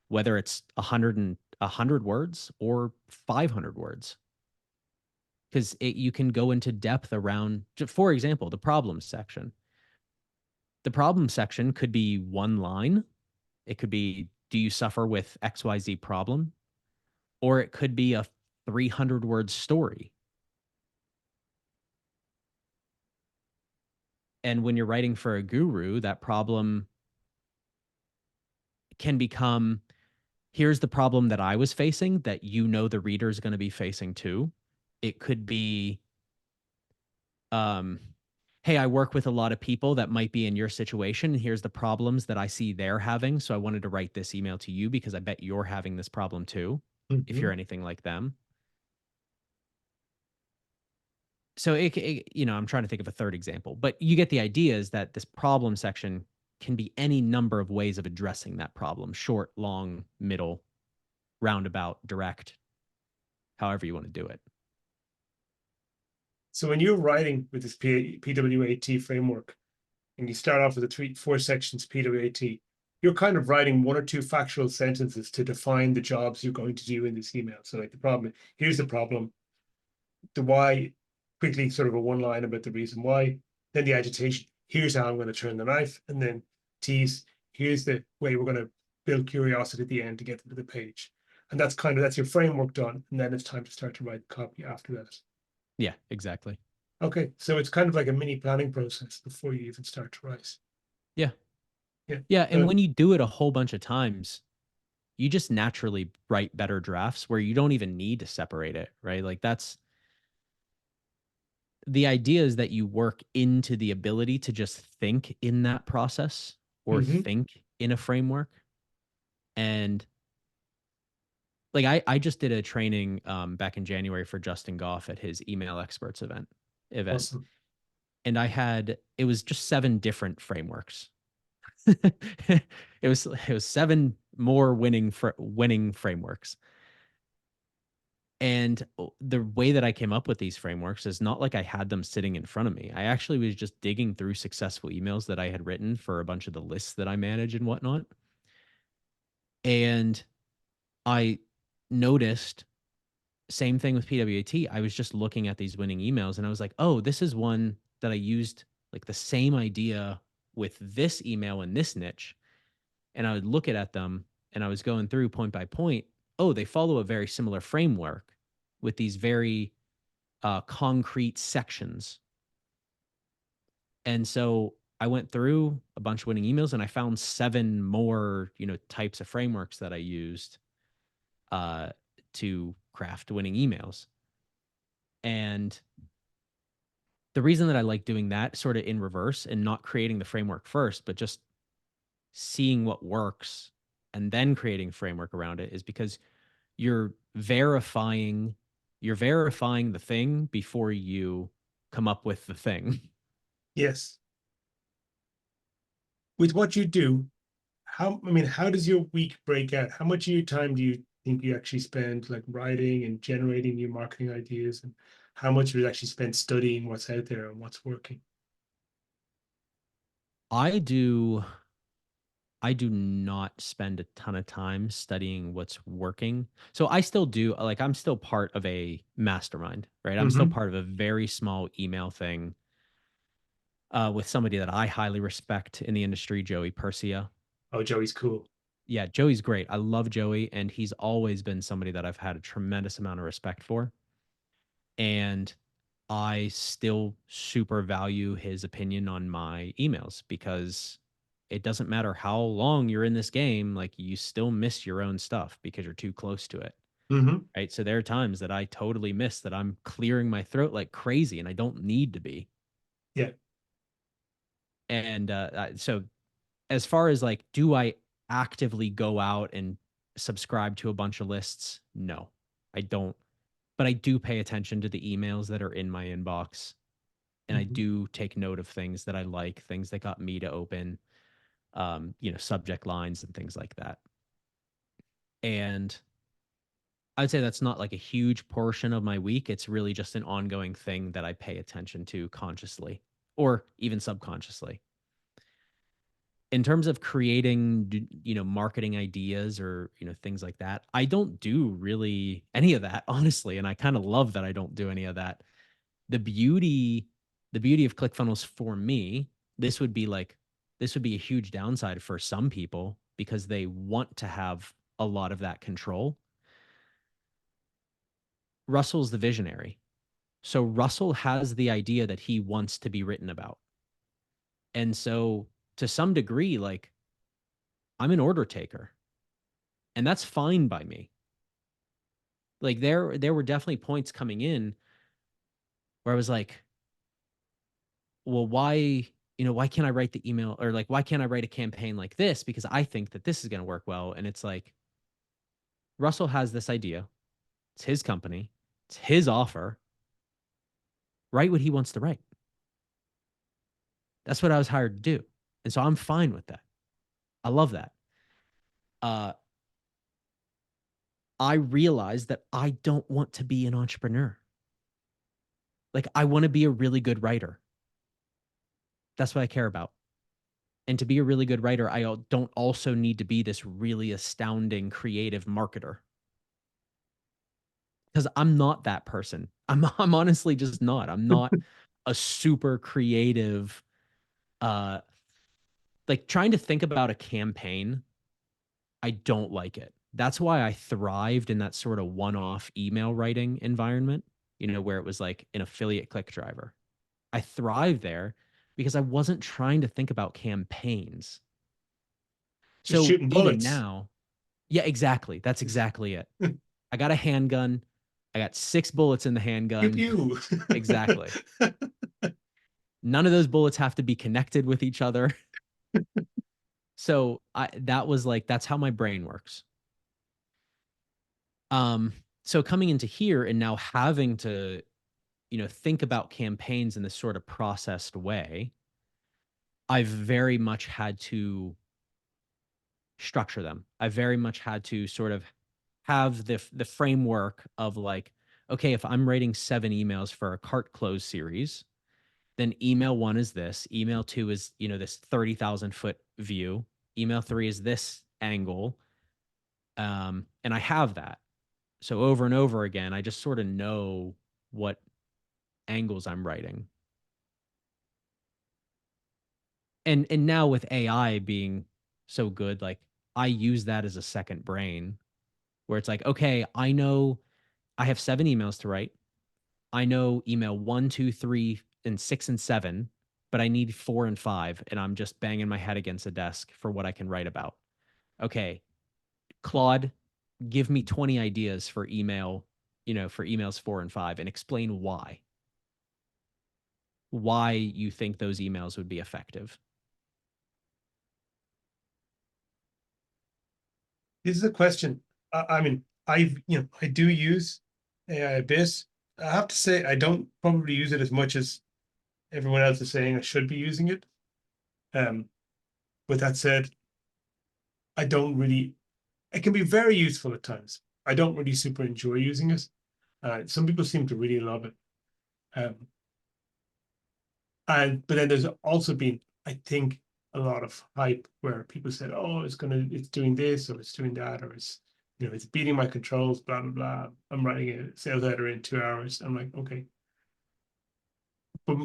whether it's 100 words or 500 words, because you can go into depth around, for example, the problem section. The problem section could be one line. It could be, do you suffer with XYZ problem? Or it could be a 300 word story. And when you're writing for a guru, that problem can become, here's the problem that I was facing that you know the reader is going to be facing too. It could be, um, hey, I work with a lot of people that might be in your situation. And here's the problems that I see they're having. So I wanted to write this email to you because I bet you're having this problem too, if Hmm. you're anything like them. So I'm trying to think of a third example, but you get the idea is that this problem section can be any number of ways of addressing that problem: short, long, middle, roundabout, direct, however you want to do it. So when you're writing with this PWAT framework, and you start off with the 4 sections PWAT, you're kind of writing 1 or 2 factual sentences to define the jobs you're going to do in this email. So like the problem, here's the problem, the why, quickly sort of a one line about the reason why, then the agitation, here's how I'm going to turn the knife, and then tease, here's the way we're going to build curiosity at the end to get them to the page. And that's your framework done. And then it's time to start to write the copy after that. Yeah, exactly. Okay, so it's kind of like a mini planning process before you even start to write. Yeah. Yeah. Yeah. And Uh, when you do it a whole bunch of times, you just naturally write better drafts where you don't even need to separate it, right? Like that's the idea, is that you work into the ability to just think in that process or mhm. think in a framework. And like I just did a training back in January for Justin Goff at his email experts event. Awesome. And it was just 7 different frameworks. It was 7 more winning frameworks. And the way that I came up with these frameworks is not like I had them sitting in front of me. I actually was just digging through successful emails that I had written for a bunch of the lists that I manage and whatnot. And I noticed, same thing with PWAT. I was just looking at these winning emails and I was like, oh, this is one that I used like the same idea with this email in this niche. And I would look at them and I was going through point by point. Oh, they follow a very similar framework with these very concrete sections. And so I went through a bunch of winning emails and I found 7 more, types of frameworks that I used uh, to craft winning emails. And the reason that I like doing that sort of in reverse and not creating the framework first, but just seeing what works and then creating a framework around it, is because you're verifying you're verifying the thing before you come up with the thing. Yes. With what you do, how does your week break out? How much of your time do you think you actually spend like writing and generating new marketing ideas, and how much of it actually spent studying what's out there and what's working? I do I do not spend a ton of time studying what's working. So I still do, like, I'm still part of a mastermind, right? I'm still Hmm. part of a very small email thing with somebody that I highly respect in the industry, Joey Persia. Oh, Joey's cool. Yeah, Joey's great. I love Joey, and he's always been somebody that I've had a tremendous amount of respect for. And I still super value his opinion on my emails, because it doesn't matter how long you're in this game, like you still miss your own stuff because you're too close to it. Hmm. Right. So there are times that I totally miss that I'm clearing my throat like crazy and I don't need to be. Yeah. And so as far as like, do I actively go out and subscribe to a bunch of lists? No, I don't. But I do pay attention to the emails that are in my inbox. And I Hmm. do take note of things that I like, things that got me to open, subject lines and things like that. And I'd say that's not like a huge portion of my week. It's really just an ongoing thing that I pay attention to consciously or even subconsciously. In terms of creating, marketing ideas or, things like that, I don't do really any of that, honestly. And I kind of love that I don't do any of that. The beauty, the beauty of ClickFunnels for me, this would be like, this would be a huge downside for some people because they want to have a lot of that control. Russell's the visionary. So Russell has the idea that he wants to be written about. And so to some degree, like, I'm an order taker, and that's fine by me. Like there were definitely points coming in where I was like, well, why can't I write the email, or like, why can't I write a campaign like this? Because I think that this is going to work well. And it's like, Russell has this idea. It's his company. It's his offer. Write what he wants to write. That's what I was hired to do. And so I'm fine with that. I love that. Uh, I realized that I don't want to be an entrepreneur. Like, I want to be a really good writer. That's what I care about. And to be a really good writer, I don't also need to be this really astounding creative marketer, because I'm not that person. I'm honestly just not. I'm not a super creative, uh like, trying to think about a campaign. I don't like it. That's why I thrived in that sort of one-off email writing environment, where it was like an affiliate click driver. I thrived there because I wasn't trying to think about campaigns. Just So shooting even bullets. now, yeah, exactly. That's exactly it. I got a handgun. I got 6 bullets in the Pew handgun. pew. Exactly. None of those bullets have to be connected with each other. So that was like, that's how my brain works. Um, so coming into here and now having to, think about campaigns in this sort of processed way, I've very much had to structure them. I very much had to sort of have the framework of like, okay, if I'm writing 7 emails for a cart close series, then email 1 is this, email 2 is, this 30,000 foot view, email 3 is this angle. And I have that. So over and over again, I just sort of know what angles I'm writing. And now with AI being so good, like, I use that as a second brain, where it's like, okay, I know I have 7 emails to write. I know email 1, 2, 3, and 6 and 7, but I need 4 and 5, and I'm just banging my head against the desk for what I can write about. Okay, Claude, give me 20 ideas for for emails 4 and 5, and explain why you think those emails would be effective. This is a question. I mean, I do use AI a bit. I have to say, I don't probably use it as much as everyone else is saying I should be using it. Um, with that said, I don't really, it can be very useful at times. I don't really super enjoy using it. Some people seem to really love it. Um, but then there's also been, I think, a lot of hype where people said, "Oh, it's doing this or it's doing that or it's beating my controls." Blah blah blah. I'm writing a sales letter in 2 hours. I'm like, okay, but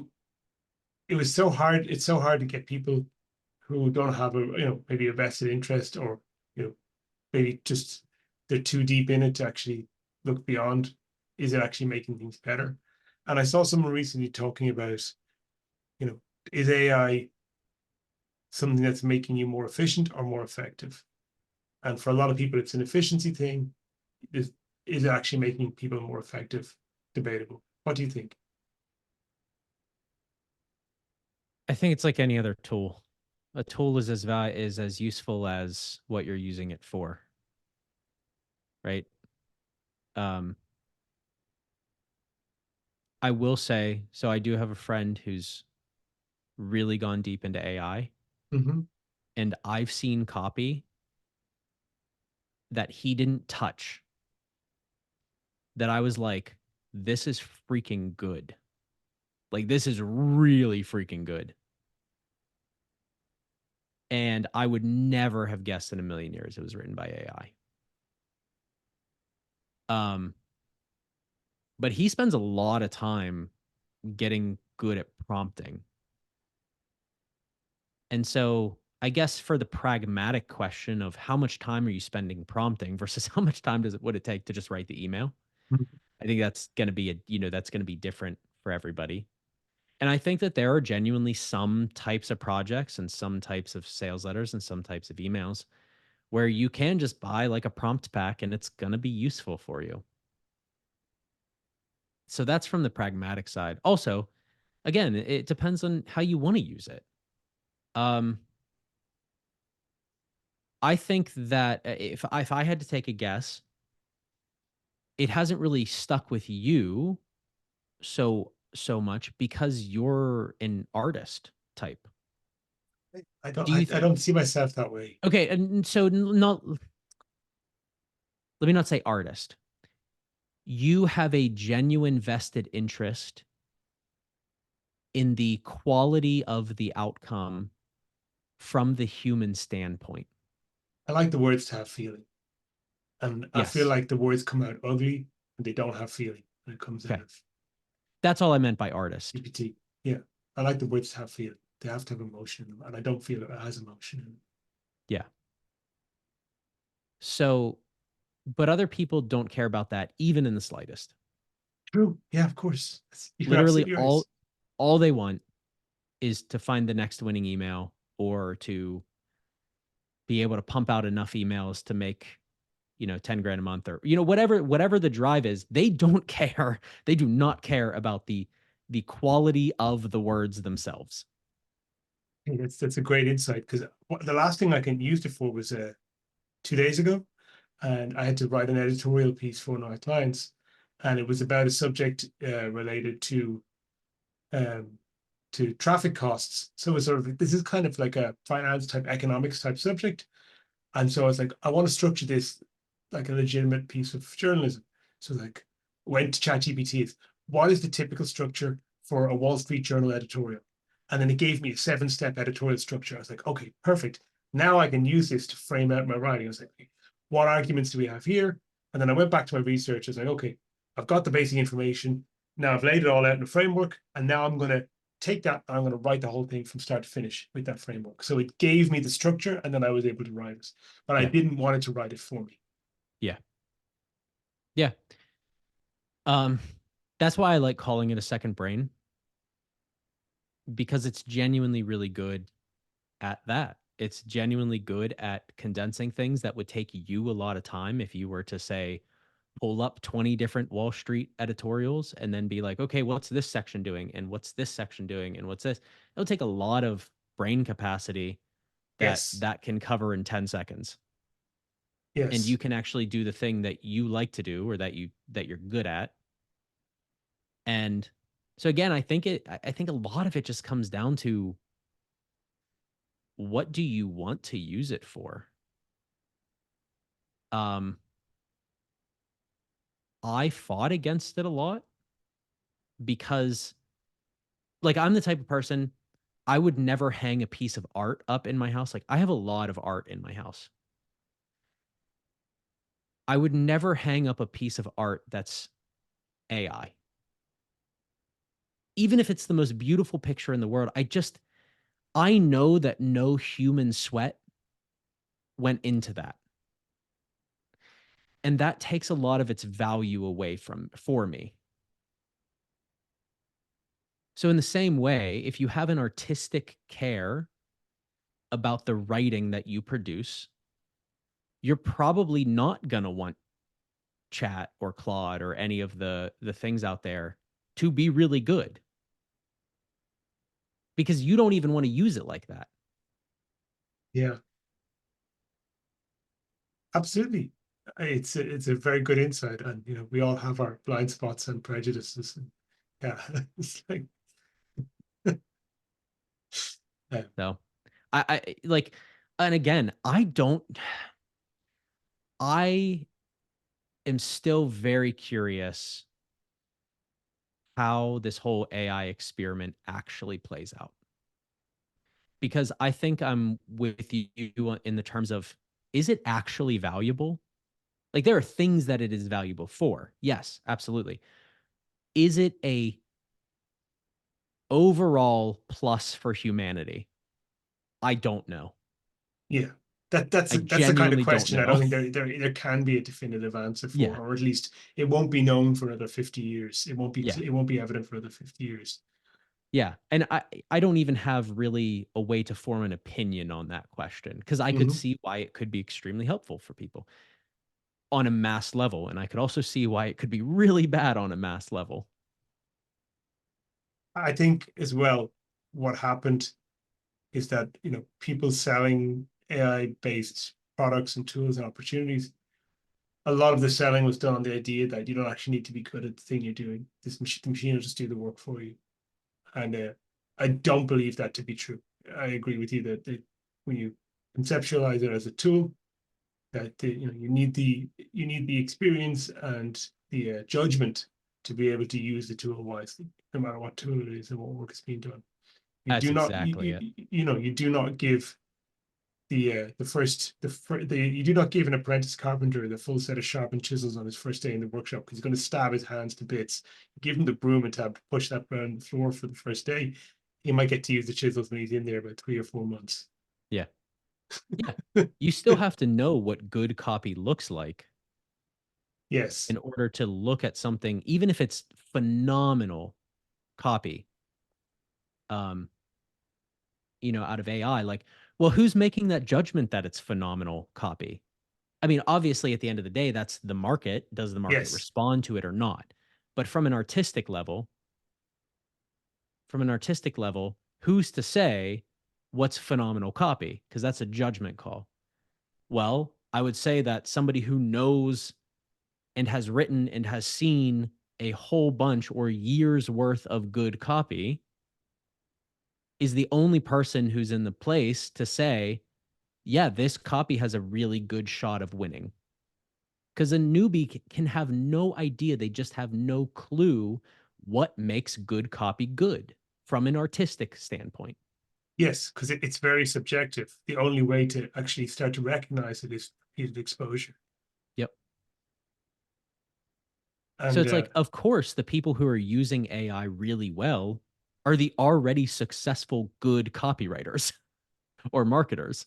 it was so hard. It's so hard to get people who don't have maybe a vested interest or you know maybe just they're too deep in it to actually look beyond. Is it actually making things better? And I saw someone recently talking about, you know, is AI something that's making you more efficient or more effective? And for a lot of people, it's an efficiency thing. Is it actually making people more effective? Debatable. What do you think? I think it's like any other tool. A tool is as useful as what you're using it for, right? Um, I will say, so I do have a friend who's really gone deep into AI, Mm-hmm. and I've seen copy that he didn't touch that I was like, this is freaking good. Like, this is really freaking good. And I would never have guessed in a million years it was written by AI. Um, but he spends a lot of time getting good at prompting. And so I guess for the pragmatic question of how much time are you spending prompting versus how much time would it take to just write the email? I think that's going to be that's going to be different for everybody. And I think that there are genuinely some types of projects and some types of sales letters and some types of emails where you can just buy like a prompt pack and it's going to be useful for you. So that's from the pragmatic side. Also, again, it depends on how you want to use it. Um, I think that if I had to take a guess, it hasn't really stuck with you so much because you're an artist type. Do you I don't see myself that way. okay, and so not let me not say artist. You have a genuine vested interest in the quality of the outcome from the human standpoint. I like the words to have feeling. And I feel Yes. like the words come out ugly and they don't have feeling when it comes out Okay. of That's all I meant by artist. GPT. Yeah. I like the words to have feeling. They have to have emotion in them. And I don't feel it has emotion in them. Yeah. So, but other people don't care about that even in the slightest. True. Yeah, of course. You're Literally absolutely right. all they want is to find the next winning email or to be able to pump out enough emails to make 10 grand a month or whatever the drive is. They don't care. They do not care about the quality of the words themselves. That's a great insight because the last thing I can use it for was 2 days ago, and I had to write an editorial piece for one of my clients, and it was about a subject related um, to traffic costs. So it was sort of this is kind of like a finance type, economics type subject, and so I was like, I want to structure this like a legitimate piece of journalism. So like went to ChatGPT, what is the typical structure for a Wall Street Journal editorial? And then it gave me a 7-step editorial structure. I was like, okay, perfect. Now I can use this to frame out my writing. I was like, okay, what arguments do we have here? And then I went back to my research. I was like, okay, I've got the basic information. Now I've laid it all out in a framework. And now I'm going to take that and I'm going to write the whole thing from start to finish with that framework. So it gave me the structure and then I was able to write it. But I Yeah. didn't want it to write it for me. Yeah. Yeah. Um, that's why I like calling it a second brain because it's genuinely really good at that. It's genuinely good at condensing things that would take you a lot of time if you were to say pull up 20 different Wall Street editorials and then be like, okay, what's this section doing? And what's this section doing? And what's this? It'll take a lot of brain capacity that Yes. that can cover in 10 seconds. And you Yes. can actually do the thing that you like to do or that you're good at. And so again, I think a lot of it just comes down to what do you want to use it for? Um, I fought against it a lot because like I'm the type of person I would never hang a piece of art up in my house. Like I have a lot of art in my house. I would never hang up a piece of art that's AI. Even if it's the most beautiful picture in the world, I know that no human sweat went into that. And that takes a lot of its value away from for me. So in the same way, if you have an artistic care about the writing that you produce, you're probably not going to want Chat or Claude or any of the things out there to be really good because you don't even want to use it like that. Yeah. Absolutely. It's a very good insight, and we all have our blind spots and prejudices. And yeah, it's like uh, So I like, and again, I am still very curious how this whole AI experiment actually plays out because I think I'm with you in the terms of is it actually valuable? Like there are things that it is valuable for. Yes, absolutely. Is it a overall plus for humanity? I don't know. yeah, I that's the kind of genuinely don't question I don't know. think there can be a definitive answer for, Yeah. or at least it won't be known for another 50 years. Yeah. It won't be evident for another 50 years. Yeah. And I don't even have really a way to form an opinion on that question because I could Hmm. see why it could be extremely helpful for people on a mass level. And I could also see why it could be really bad on a mass level. I think as well, what happened is that, people selling AI based products and tools and opportunities, a lot of the selling was done on the idea that you don't actually need to be good at the thing you're doing. The machine will just do the work for you. And I don't believe that to be true. I agree with you that when you conceptualize it as a tool, that you need the experience and the judgment to be able to use the tool wisely, no matter what tool it is and what work is being done. You That's do not exactly it. you do not give you do not give an apprentice carpenter the full set of sharpened chisels on his first day in the workshop because he's going to stab his hands to bits. Give him the broom and tab to push that around the floor for the first day. He might get to use the chisels when he's in there about 3 or 4 months. Yeah. Yeah. You still have to know what good copy looks like Yes. in order to look at something, even if it's phenomenal copy, um, out of AI. Like, well, who's making that judgment that it's phenomenal copy? I mean, obviously, at the end of the day, that's the market. Does the market Yes. respond to it or not? But from an artistic level, who's to say what's phenomenal copy? Because that's a judgment call. Well, I would say that somebody who knows and has written and has seen a whole bunch or years worth of good copy is the only person who's in the place to say, yeah, this copy has a really good shot of winning. Because a newbie can have no idea. They just have no clue what makes good copy good from an artistic standpoint. Yes, because it's very subjective. The only way to actually start to recognize it is repeated exposure. Yep. So And it's like, of course, the people who are using AI really well are the already successful good copywriters or marketers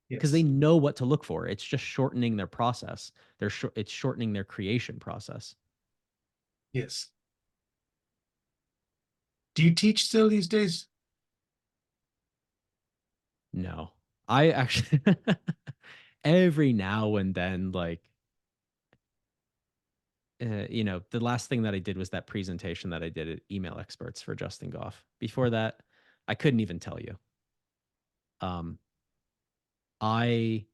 because they yes, know what to look for. It's just shortening their process. It's shortening their creation process. yes. Do you teach still these days? No, I actually every now and then, like, the last thing that I did was that presentation that I did at Email Experts for Justin Goff. Before that, I couldn't even tell you. Um, I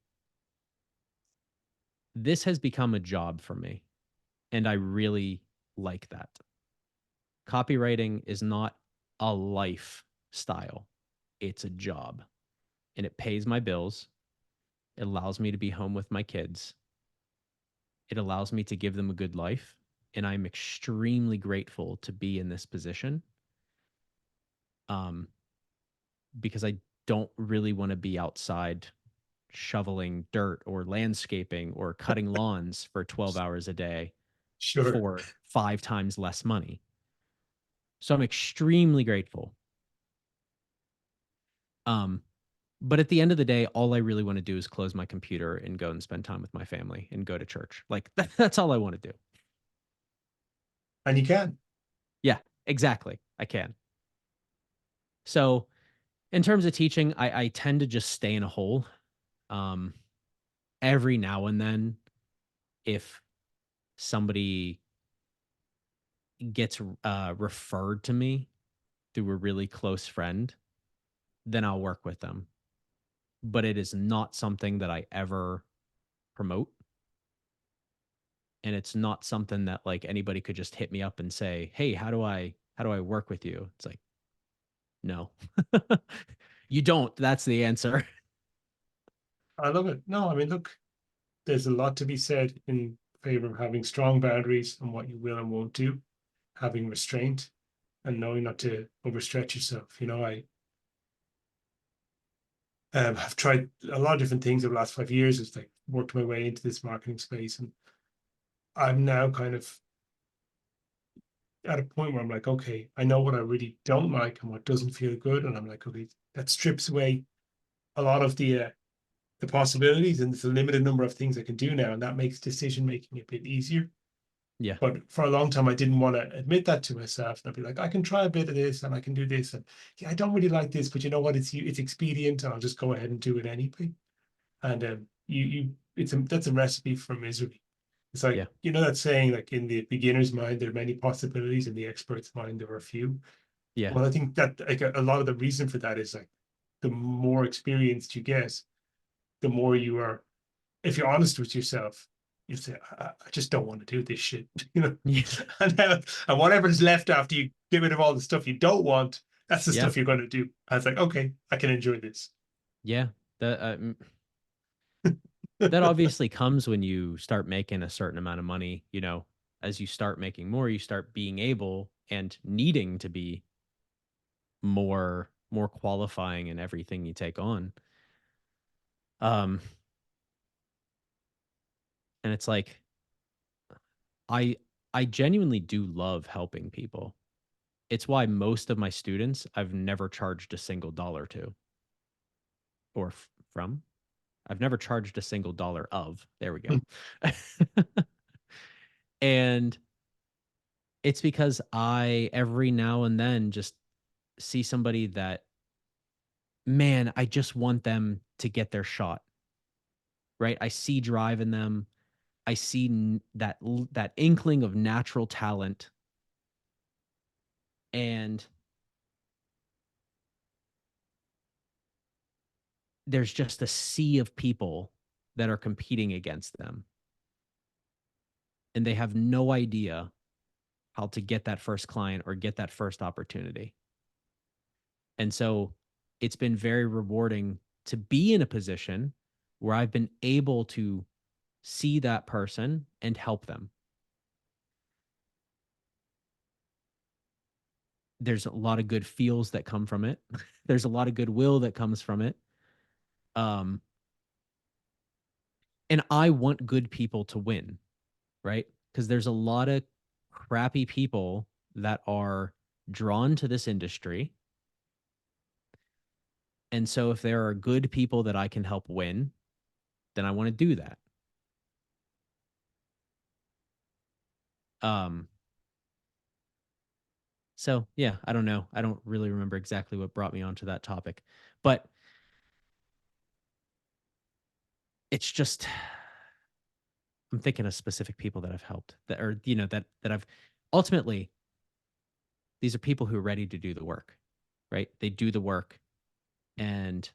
This has become a job for me, and I really like that. Copywriting is not a lifestyle; it's a job, and it pays my bills. It allows me to be home with my kids. It allows me to give them a good life, and I'm extremely grateful to be in this position. Um, because I don't really want to be outside shoveling dirt or landscaping or cutting lawns for 12 hours a day Sure. for 5 times less money. So I'm extremely grateful. Um, but at the end of the day, all I really want to do is close my computer and go and spend time with my family and go to church. Like that's all I want to do. And you can. Yeah, exactly. I can. So in terms of teaching, I tend to just stay in a hole. Um, every now and then, if somebody gets referred to me through a really close friend, then I'll work with them. But it is not something that I ever promote. And it's not something that like anybody could just hit me up and say, "Hey, how do I work with you?" It's like, no. You don't. That's the answer. I love it. No, I mean, look, there's a lot to be said in favor of having strong boundaries on what you will and won't do, having restraint, and knowing not to overstretch yourself. I've tried a lot of different things over the last 5 years. It's like worked my way into this marketing space, and I'm now kind of at a point where I'm like, okay, I know what I really don't like and what doesn't feel good, and I'm like, okay, that strips away a lot of the possibilities, and there's a limited number of things I can do now, and that makes decision making a bit easier. Yeah. But for a long time, I didn't want to admit that to myself, and I'd be like, I can try a bit of this, and I can do this, and yeah, I don't really like this, but you know what? It's expedient, and I'll just go ahead and do it anyway. And that's a recipe for misery. It's like, Yeah. that saying, like in the beginner's mind, there are many possibilities, in the expert's mind, there are a few. Yeah. Well, I think that like a lot of the reason for that is like the more experienced you get, the more you are, if you're honest with yourself, you say, I just don't want to do this shit, you know. Yeah. And whatever's left after you get rid of all the stuff you don't want, that's the Yeah. stuff you're going to do. I was like, okay, I can enjoy this. Yeah. That that obviously comes when you start making a certain amount of money, you know, as you start making more, you start being able and needing to be more qualifying in everything you take on. Um and it's like I I genuinely do love helping people. It's why most of my students I've never charged a single dollar to or from. I've never charged a single dollar of. There we go. And it's because I every now and then just see somebody that, man, I just want them to get their shot, right? I see drive in them. I see that inkling of natural talent, and there's just a sea of people that are competing against them, and they have no idea how to get that first client or get that first opportunity. And so it's been very rewarding to be in a position where I've been able to see that person and help them. There's a lot of good feels that come from it. There's a lot of goodwill that comes from it. Um, and I want good people to win, right? Because there's a lot of crappy people that are drawn to this industry. And so if there are good people that I can help win, then I want to do that. Um, so yeah, I don't know. I don't really remember exactly what brought me onto that topic, but it's just I'm thinking of specific people that I've helped that are, you know, that I've ultimately these are people who are ready to do the work, right? They do the work and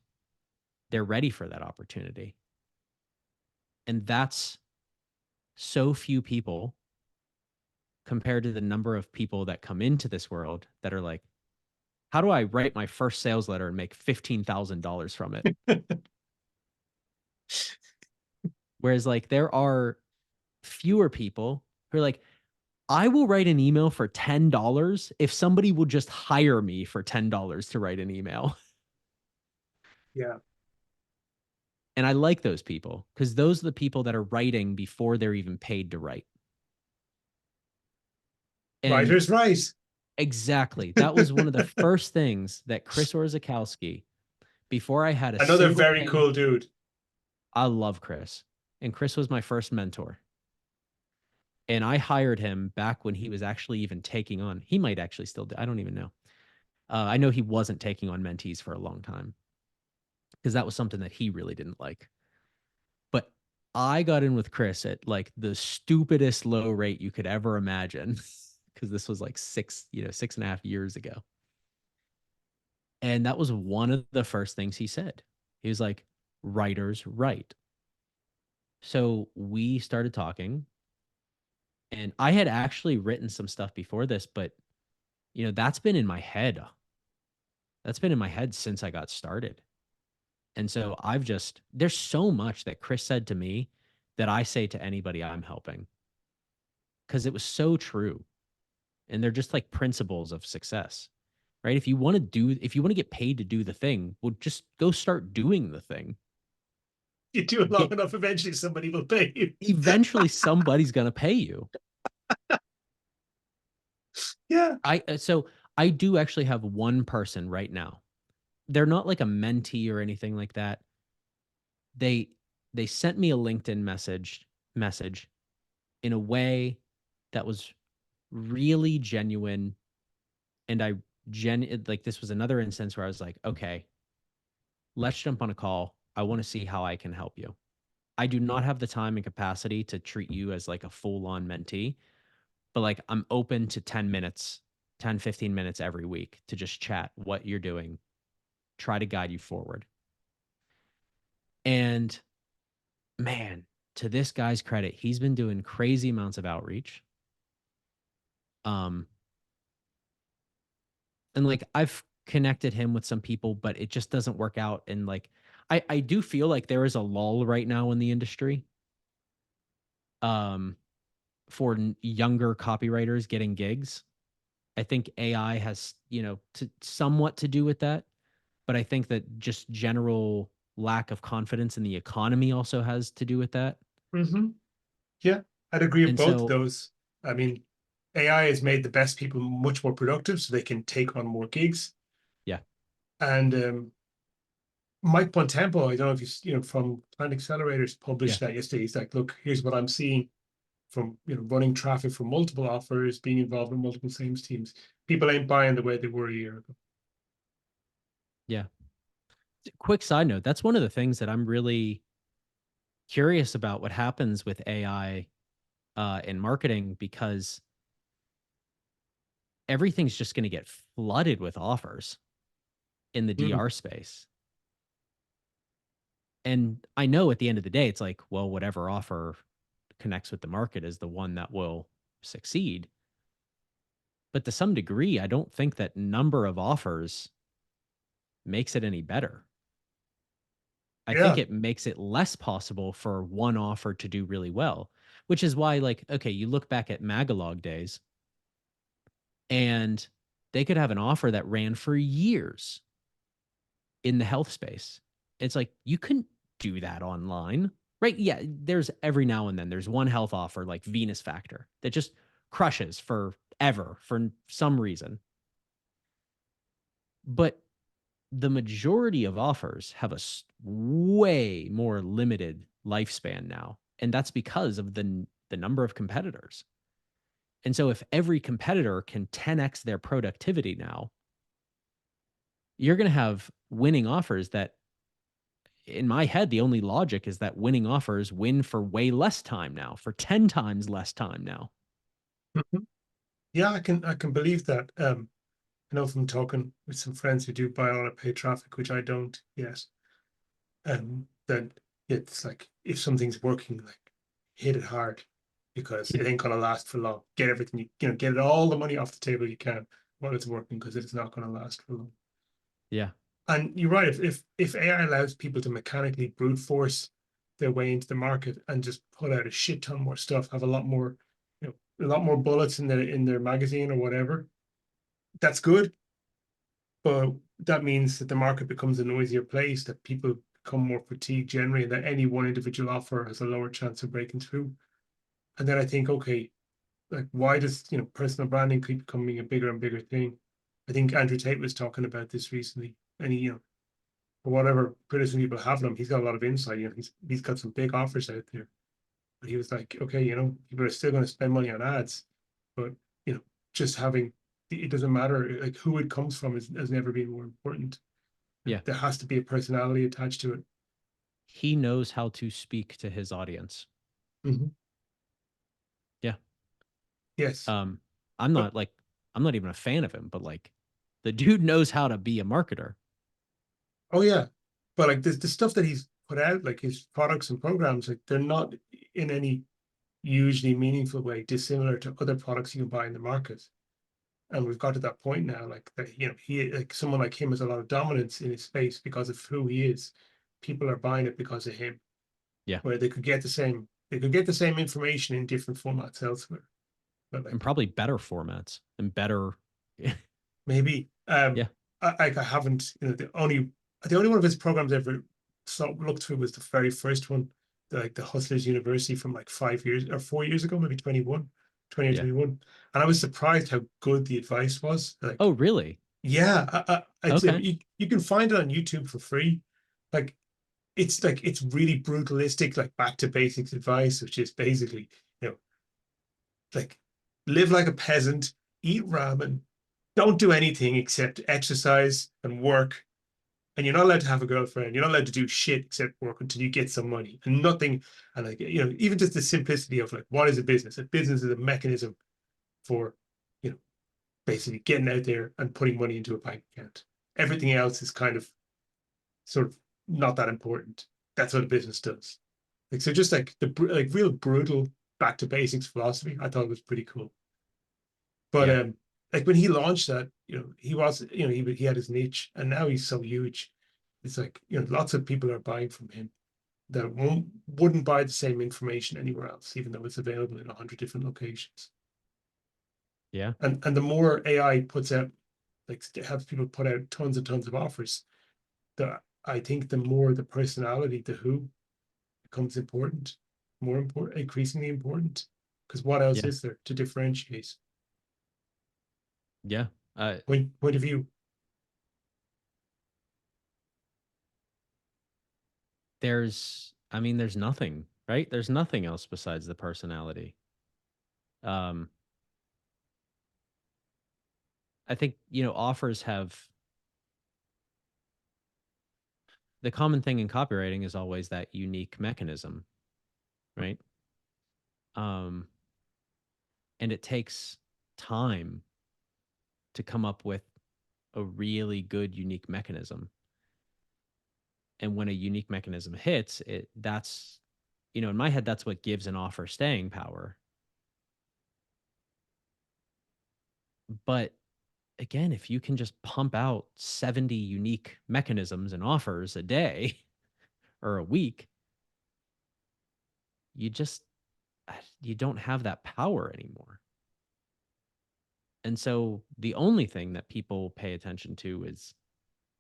they're ready for that opportunity. And that's so few people compared to the number of people that come into this world that are like, how do I write my first sales letter and make $15,000 from it? Whereas like there are fewer people who are like, I will write an email for $10 if somebody will just hire me for $10 to write an email. Yeah. And I like those people because those are the people that are writing before they're even paid to write. And Writer's right. exactly, that was one of the first things that Chris Orzakowski, before I had a Another single very penny, cool dude. I love Chris. And Chris was my first mentor. And I hired him back when he was actually even taking on, he might actually still do, I don't even know. I know he wasn't taking on mentees for a long time because that was something that he really didn't like. But I got in with Chris at like the stupidest low rate you could ever imagine because this was like 6.5 years ago. And that was one of the first things he said. He was like, writers write. So we started talking, and I had actually written some stuff before this, but that's been in my head. That's been in my head since I got started. And so there's so much that Chris said to me that I say to anybody I'm helping because it was so true. And they're just like principles of success, right? If you want to get paid to do the thing, well, just go start doing the thing. You do it long Get enough, eventually somebody will pay you. Eventually somebody's going to pay you. Yeah. So I do actually have one person right now. They're not like a mentee or anything like that. They they sent me a LinkedIn message in a way that was really genuine, and like this was another instance where I was like, okay, let's jump on a call. I want to see how I can help you. I do not have the time and capacity to treat you as like a full-on mentee, but like I'm open to 10 minutes 10, 15 minutes every week to just chat what you're doing, try to guide you forward. And man, to this guy's credit, he's been doing crazy amounts of outreach. Um, and like I've connected him with some people, but it just doesn't work out. And like I do feel like there is a lull right now in the industry. Um, for younger copywriters getting gigs. I think AI has, somewhat to do with that, but I think that just general lack of confidence in the economy also has to do with that. Hmm. Yeah, I'd agree with And both of so, those. I mean, AI has made the best people much more productive, so they can take on more gigs. yeah, And Mike Bontempo, I don't know if from Plant Accelerators yeah, published that yesterday. He's like, look, here's what I'm seeing from running traffic from multiple offers, being involved in multiple sales teams. People ain't buying the way they were a year ago. yeah. Quick side note, that's one of the things that I'm really curious about what happens with AI in marketing because everything's just going to get flooded with offers in the Mm, DR space. And I know at the end of the day, it's like, well, whatever offer connects with the market is the one that will succeed. But to some degree, I don't think that number of offers makes it any better. I think yeah. it makes it less possible for one offer to do really well, which is why, like, okay, you look back at Magalog days and they could have an offer that ran for years in the health space. It's like you couldn't do that online, right? Yeah, there's every now and then there's one health offer like Venus Factor that just crushes forever for some reason. But the majority of offers have a way more limited lifespan now, and that's because of the number of competitors. And so if every competitor can 10x their productivity now, you're going to have winning offers that in my head the only logic is that winning offers win for way less time now, for 10 times less time now. Mhm. Yeah, I can believe that. I know from talking with some friends who do buy a lot of paid traffic, which I don't yet. That it's like if something's working, like hit it hard because it ain't gonna last for long. Get everything get all the money off the table you can while it's working because it's not gonna last for long. Yeah. And you're right, if AI allows people to mechanically brute force their way into the market and just put out a shit ton more stuff, have a lot more, a lot more bullets in their magazine or whatever, that's good. But that means that the market becomes a noisier place, that people become more fatigued generally, and that any one individual offer has a lower chance of breaking through. And then I think, okay, like why does personal branding keep becoming a bigger and bigger thing? I think Andrew Tate was talking about this recently, and he, for whatever criticism people have of him, he's got a lot of insight. He's got some big offers out there. But he was like, okay, people are still going to spend money on ads, but just having it doesn't matter like who it comes from has never been more important. Yeah. There has to be a personality attached to it. He knows how to speak to his audience. Mhm. Yeah. Yes, Um, I'm but not like I'm not even a fan of him, but like the dude knows how to be a marketer. oh yeah, but like the stuff that he's put out, like his products and programs, like they're not in any usually meaningful way dissimilar to other products you can buy in the market. And we've got to that point now, like that, he like someone like him has a lot of dominance in his space because of who he is. People are buying it because of him, Yeah. where they could get the same information in different formats elsewhere. But And like probably better formats and better. maybe Yeah. I haven't, the only one of his programs I ever looked through was the very first one, like the Hustlers University from like 5 years or 4 years ago, maybe 21, 20 or Yeah. 21. And I was surprised how good the advice was. Oh, Like, really? yeah, I'd say Okay. you can find it on YouTube for free. Like it's really brutalistic, like back to basics advice, which is basically, you know, like live like a peasant, eat ramen, don't do anything except exercise and work. And you're not allowed to have a girlfriend. You're not allowed to do shit except work until you get some money and nothing. And like, even just the simplicity of like, what is a business? A business is a mechanism for, you know, basically getting out there and putting money into a bank account. Everything else is kind of sort of not that important. That's what a business does. Like so, just like the like real brutal back to basics philosophy, I thought was pretty cool. But Yeah. like when he launched that, he was, he had his niche, and now he's so huge. It's like, lots of people are buying from him that wouldn't buy the same information anywhere else, even though it's available in 100 different locations. Yeah. And the more AI puts out, like helps people put out tons and tons of offers, the I think the more the personality, the who, becomes important, more important, increasingly important. Because what else Yeah. is there to differentiate? Yeah. Point of view. I mean, there's nothing, right? There's nothing else besides the personality. Um, I think, offers have the common thing in copywriting is always that unique mechanism, right? Um, and it takes time to come up with a really good unique mechanism. And when a unique mechanism hits, that's in my head, that's what gives an offer staying power. But again, if you can just pump out 70 unique mechanisms and offers a day or a week, you just you don't have that power anymore. And so the only thing that people pay attention to is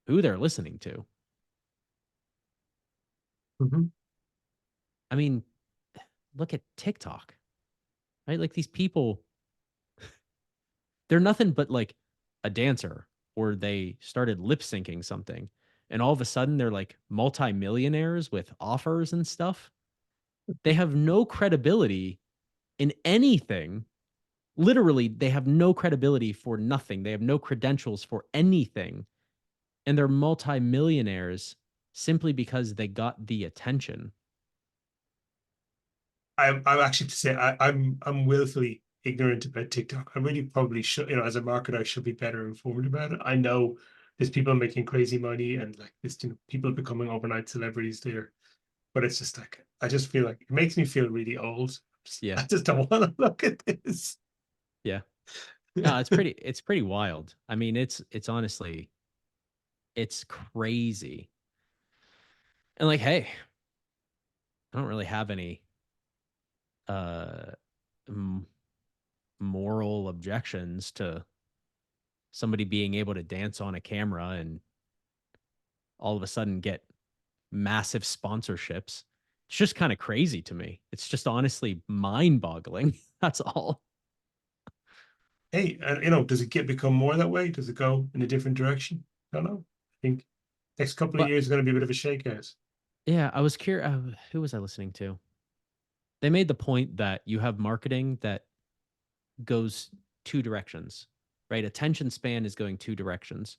who they're listening to. Mhm. I mean, look at TikTok, right? Like these people, they're nothing but like a dancer, or they started lip syncing something. And all of a sudden they're like multimillionaires with offers and stuff. They have no credibility in anything. Literally, they have no credibility for nothing. They have no credentials for anything. And they're multimillionaires simply because they got the attention. I'm actually to say I'm willfully ignorant about TikTok. I really probably should, as a marketer, I should be better informed about it. I know there's people making crazy money and like this, people becoming overnight celebrities there. But it's just like I just feel like it makes me feel really old. Yeah. I just don't want to look at this. Yeah. No, it's pretty wild. I mean, it's honestly it's crazy. And like, hey, I don't really have any uh m- moral objections to somebody being able to dance on a camera and all of a sudden get massive sponsorships. It's just kind of crazy to me. It's just honestly mind-boggling. That's all. Hey, does it become more that way? Does it go in a different direction? I don't know. I think next couple of But years is going to be a bit of a shakeout. yeah, I was curious. Who was I listening to? They made the point that you have marketing that goes two directions, right? Attention span is going two directions.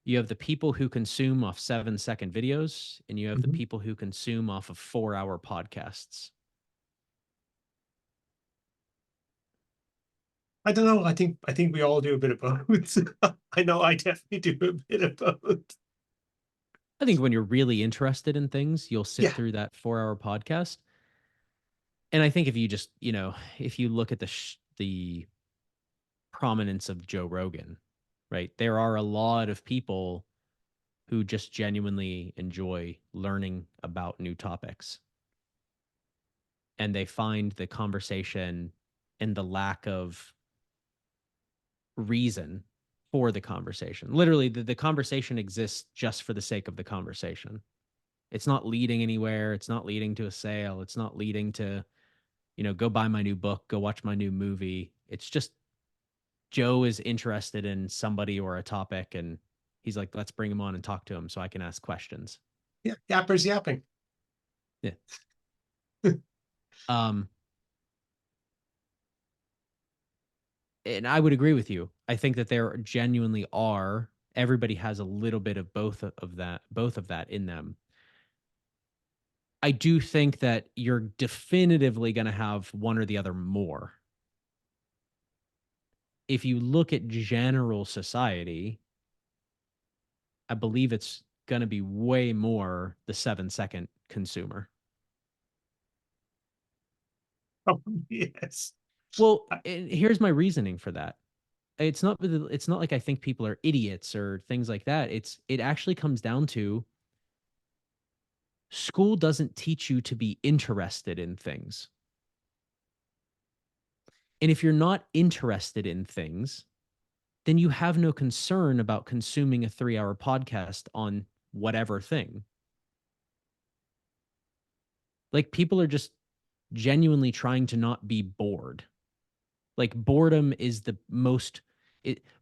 You have the people who consume off 7-second videos, and you have the Mhm. people who consume off of 4-hour podcasts. I don't know. I think we all do a bit of both. I know I definitely do a bit of both. I think when you're really interested in things, you'll sit Yeah. through that 4-hour podcast. And I think if you just, if you look at the prominence of Joe Rogan, right? There are a lot of people who just genuinely enjoy learning about new topics, and they find the conversation and the lack of reason for the conversation. Literally, the conversation exists just for the sake of the conversation. It's not leading anywhere. It's not leading to a sale. It's not leading to, go buy my new book, go watch my new movie. It's just Joe is interested in somebody or a topic, and he's like, let's bring him on and talk to him so I can ask questions. Yeah. Yappers yapping. Yeah. Um, and I would agree with you. I think that there genuinely are. Everybody has a little bit of both of that in them. I do think that you're definitively going to have one or the other more. if you look at general society, I believe it's going to be way more the 7-second consumer. Oh, yes. Well, and here's my reasoning for that. It's not like I think people are idiots or things like that. It actually comes down to school doesn't teach you to be interested in things. And if you're not interested in things, then you have no concern about consuming a 3-hour podcast on whatever thing. Like people are just genuinely trying to not be bored. Like boredom is the most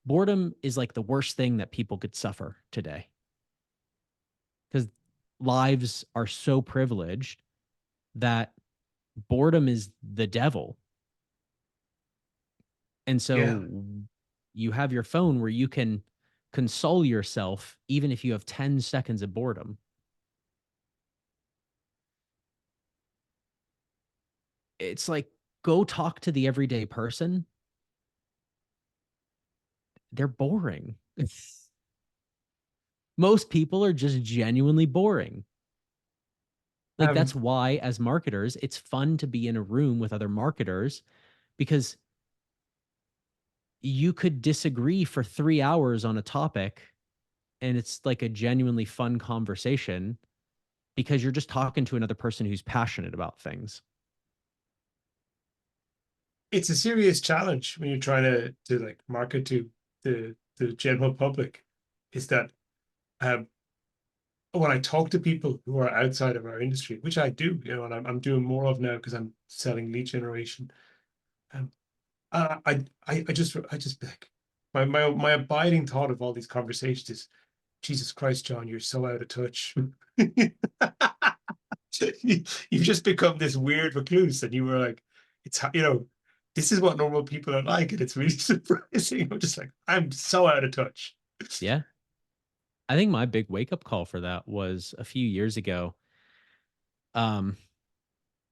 boredom is like the worst thing that people could suffer today. Because lives are so privileged that boredom is the devil. And Yeah. so you have your phone where you can console yourself even if you have 10 seconds of boredom. It's like go talk to the everyday person. They're boring. Most people are just genuinely boring. Like Um, that's why as marketers, it's fun to be in a room with other marketers because you could disagree for 3 hours on a topic and it's like a genuinely fun conversation because you're just talking to another person who's passionate about things. it's a serious challenge when you're trying to like market to the general public. Is that um, when I talk to people who are outside of our industry, which I do, you know, and I'm doing more of now because I'm selling lead generation. Um, I just like my abiding thought of all these conversations is, Jesus Christ, John, you're so out of touch. You've just become this weird recluse, and you were like, it's this is what normal people are like, and it's really surprising. I'm just like, I'm so out of touch. Yeah. I think my big wake up call for that was a few years ago. Um,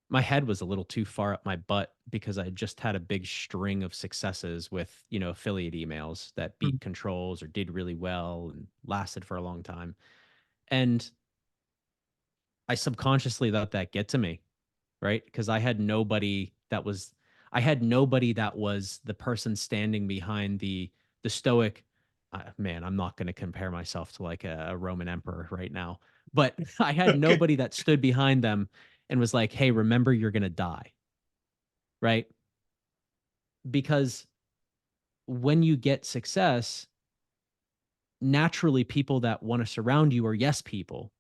my head was a little too far up my butt because I just had a big string of successes with, affiliate emails that beat controls or did really well and lasted for a long time. And I subconsciously let that get to me, right? Because I had nobody that was the person standing behind the stoic. Man, I'm not going to compare myself to like a Roman emperor right now, but I had Okay. nobody that stood behind them and was like, "Hey, remember you're going to die," right? Because when you get success, naturally people that want to surround you are yes people,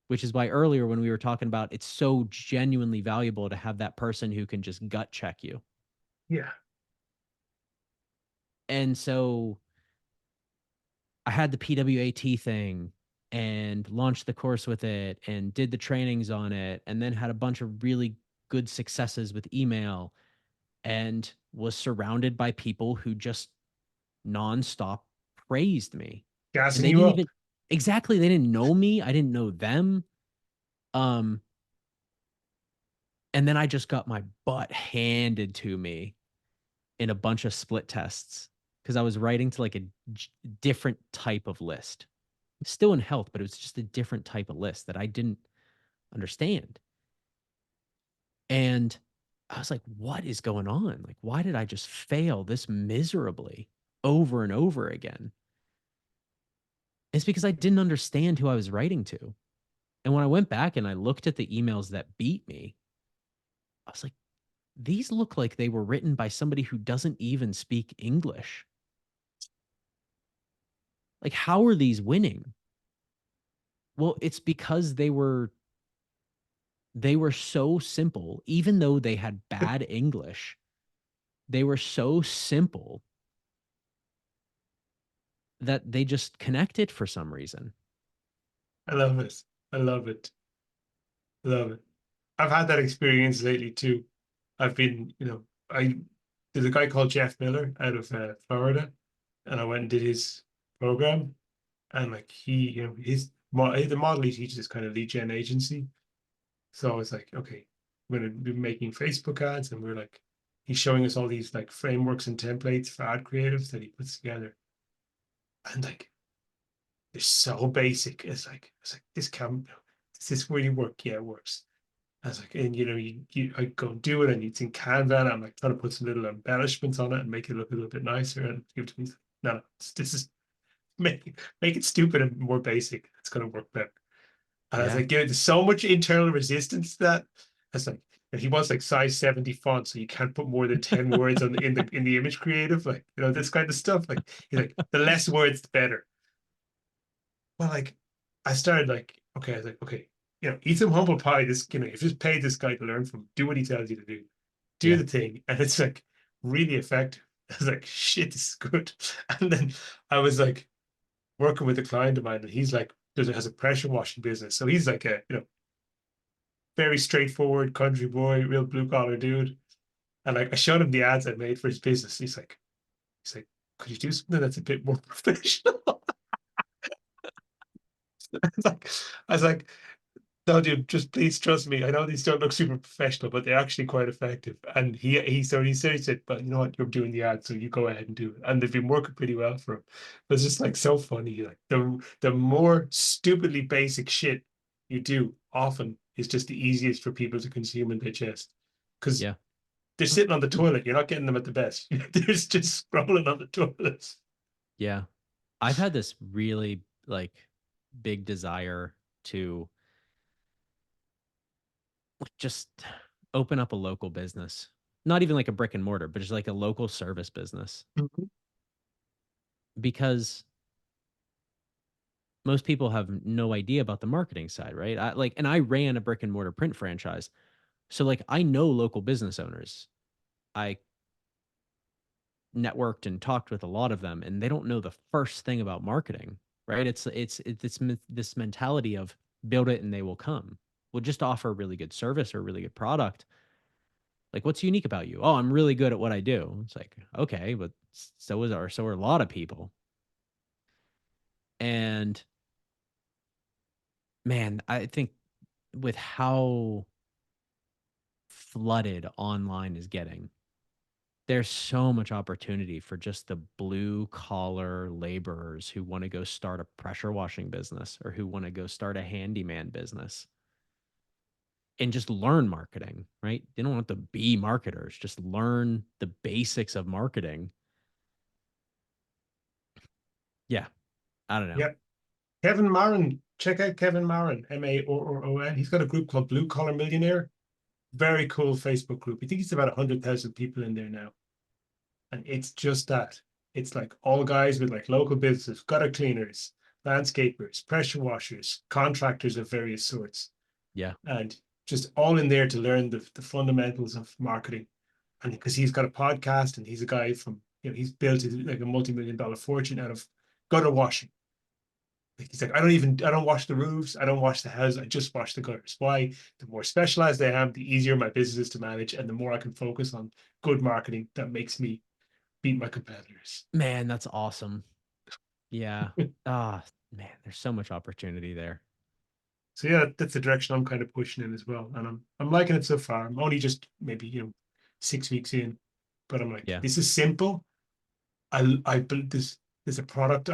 which is why earlier when we were talking about it's so genuinely valuable to have that person who can just gut check you. Yeah. And so I had the PWAT thing and launched the course with it and did the trainings on it and then had a bunch of really good successes with email and was surrounded by people who just nonstop praised me. And Gassing they you didn't up. even exactly they didn't know me. I didn't know them. Um and then I just got my butt handed to me in a bunch of split tests because I was writing to like a different type of list. Still in health, but it was just a different type of list that I didn't understand. And I was like, what is going on? Like, why did I just fail this miserably over and over again? It's because I didn't understand who I was writing to. And when I went back and I looked at the emails that beat me, I was like, these look like they were written by somebody who doesn't even speak English. Like, how are these winning? Well, it's because they were so simple, even though they had bad English, they were so simple that they just connected for some reason. I love it. I love it. I love it. I've had that experience lately too. I've been, there's a guy called Jeff Miller out of Florida, and I went and did his program, and like the model he teaches is kind of lead gen agency. So I was like, okay, I'm going to be making Facebook ads, and we're like he's showing us all these like frameworks and templates for ad creatives that he puts together. And like they're so basic. It's like this can does this really work? Yeah, it works. I was like, and I go do it, and it's in Canva, and I'm like trying to put some little embellishments on it and make it look a little bit nicer. And give it to me, no, this is make it stupid and more basic. It's gonna work better. And I was Yeah. like, there's so much internal resistance to that. I was like, and he wants like size 70 font, so you can't put more than 10 words on in the image creative, like this kind of stuff. Like he's like, the less words, the better. Well, like I started like, okay, I was like, okay, eat some humble pie. This, you just pay this guy to learn from, do what he tells you to do, do Yeah. the thing, and it's like really effective. I was like, shit, this is good. And then I was like working with a client of mine, and he's like, has a pressure washing business, so he's like a very straightforward country boy, real blue collar dude. And like I showed him the ads I made for his business. He's like, could you do something that's a bit more professional? I was like, no, dude, just please trust me. I know these don't look super professional, but they're actually quite effective. And he said, but you know what, you're doing the ads, so you go ahead and do it. And they've been working pretty well for him. But it's just like so funny. Like the more stupidly basic shit you do, often is just the easiest for people to consume and digest. Because Yeah. they're sitting on the toilet. You're not getting them at the best. They're just scrolling on the toilets. Yeah. I've had this really like big desire to just open up a local business. Not even like a brick and mortar, but just like a local service business. Mhm. Because most people have no idea about the marketing side, right? And I ran a brick and mortar print franchise. So like I know local business owners. I networked and talked with a lot of them and they don't know the first thing about marketing, right? It's this mentality of build it and they will come. We'll just offer a really good service or a really good product. Like, what's unique about you? Oh, I'm really good at what I do. It's like, okay, but so are a lot of people. And man, I think with how flooded online is getting, there's so much opportunity for just the blue collar laborers who want to go start a pressure washing business or who want to go start a handyman business and just learn marketing, right? They don't have to be marketers, just learn the basics of marketing. Yeah, I don't know. Yeah. Kevin Marin, check out Kevin Marin, Maoron. He's got a group called Blue Collar Millionaire. Very cool Facebook group. I think it's about 100,000 people in there now. And it's just that. It's like all guys with like local businesses, gutter cleaners, landscapers, pressure washers, contractors of various sorts, Yeah, and just all in there to learn the fundamentals of marketing. And because he's got a podcast and he's a guy from, he's built like a multi-million-dollar fortune out of gutter washing. Like he's like, I don't wash the roofs, I don't wash the house, I just wash the gutters. Why? The more specialized I am, the easier my business is to manage, and the more I can focus on good marketing that makes me beat my competitors. man, that's awesome. Yeah. Ah, man, there's so much opportunity there. So yeah, that's the direction I'm kind of pushing in as well. And I'm liking it so far. I'm only just maybe, 6 weeks in, but I'm like, Yeah. this is simple. I built this. There's a product.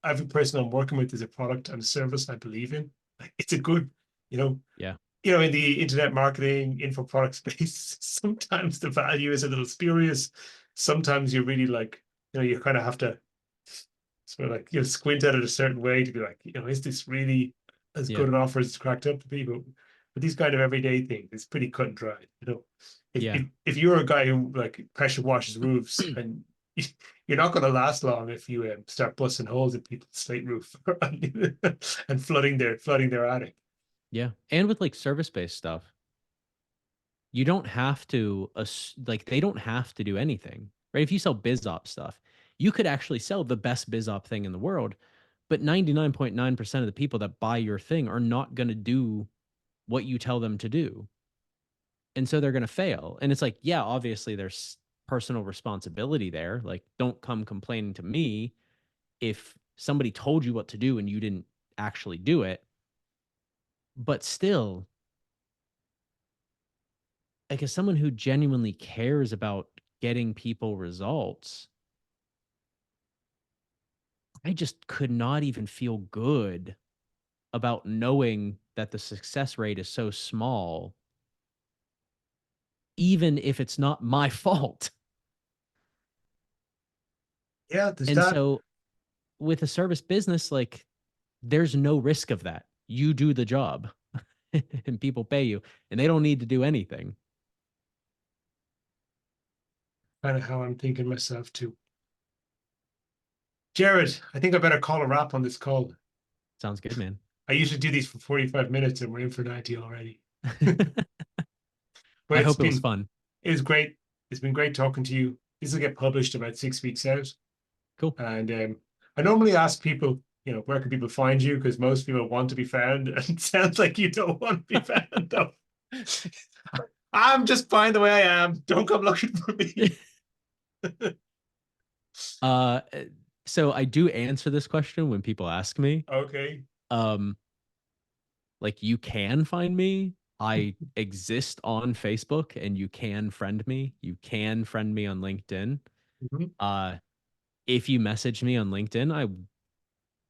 Every person I'm working with is a product and a service I believe in. Like it's a good, you know, Yeah. in the internet marketing info product space, sometimes the value is a little spurious. Sometimes you really like, you kind of have to sort of like squint at it a certain way to be like, is this really as Yeah. good an offer as it's cracked up to be? But these kind of everyday things, it's pretty cut and dry. Yeah. If you're a guy who like pressure washes roofs, and you're not going to last long if you start busting holes in people's slate roof and flooding their attic. Yeah. And with like service-based stuff, you don't have to like they don't have to do anything, right? If you sell biz op stuff, you could actually sell the best biz op thing in the world, but 99.9% of the people that buy your thing are not going to do what you tell them to do. And so they're going to fail. And it's like, yeah, obviously there's personal responsibility there. Like, don't come complaining to me if somebody told you what to do and you didn't actually do it. But still, like as someone who genuinely cares about getting people results, I just could not even feel good about knowing that the success rate is so small, even if it's not my fault. Yeah, there's And that. so with a service business, like there's no risk of that. You do the job and people pay you and they don't need to do anything. Kind of how I'm thinking myself too. Jerrod, I think I better call a wrap on this call. Sounds good, man. I usually do these for 45 minutes and we're in for 90 already. But I hope it was fun. it was great. It's been great talking to you. This will get published about 6 weeks out. Cool. And I normally ask people, where can people find you? Because most people want to be found. And it sounds like you don't want to be found, though. I'm just fine the way I am. Don't come looking for me. uh so I do answer this question when people ask me. Okay. Um like you can find me. I exist on Facebook and you can friend me. You can friend me on LinkedIn. Mhm. Uh if you message me on LinkedIn, I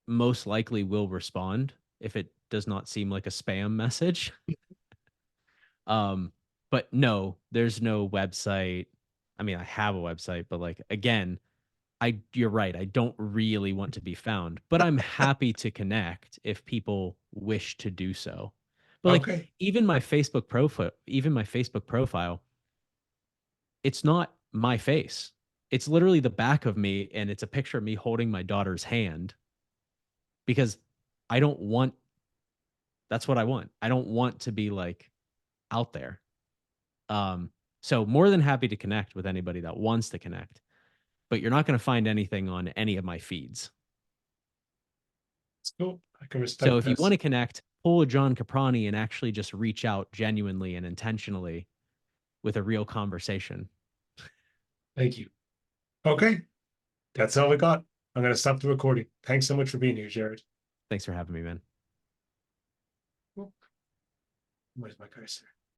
most likely will respond if it does not seem like a spam message. Um, but no, there's no website. I mean, I have a website, but like again, you're right. I don't really want to be found, but I'm happy to connect if people wish to do so. But like Okay. even my Facebook profile, it's not my face. It's literally the back of me and it's a picture of me holding my daughter's hand because I don't want that's what I want. I don't want to be like out there. Um, so more than happy to connect with anybody that wants to connect, but you're not going to find anything on any of my feeds. It's cool. I can So respect if you want this. to connect, pull a John Caprani and actually just reach out genuinely and intentionally with a real conversation. Thank you. Okay. That's all I got. I'm going to stop the recording. Thanks so much for being here, Jerrod. Thanks for having me, man. Where's my cursor?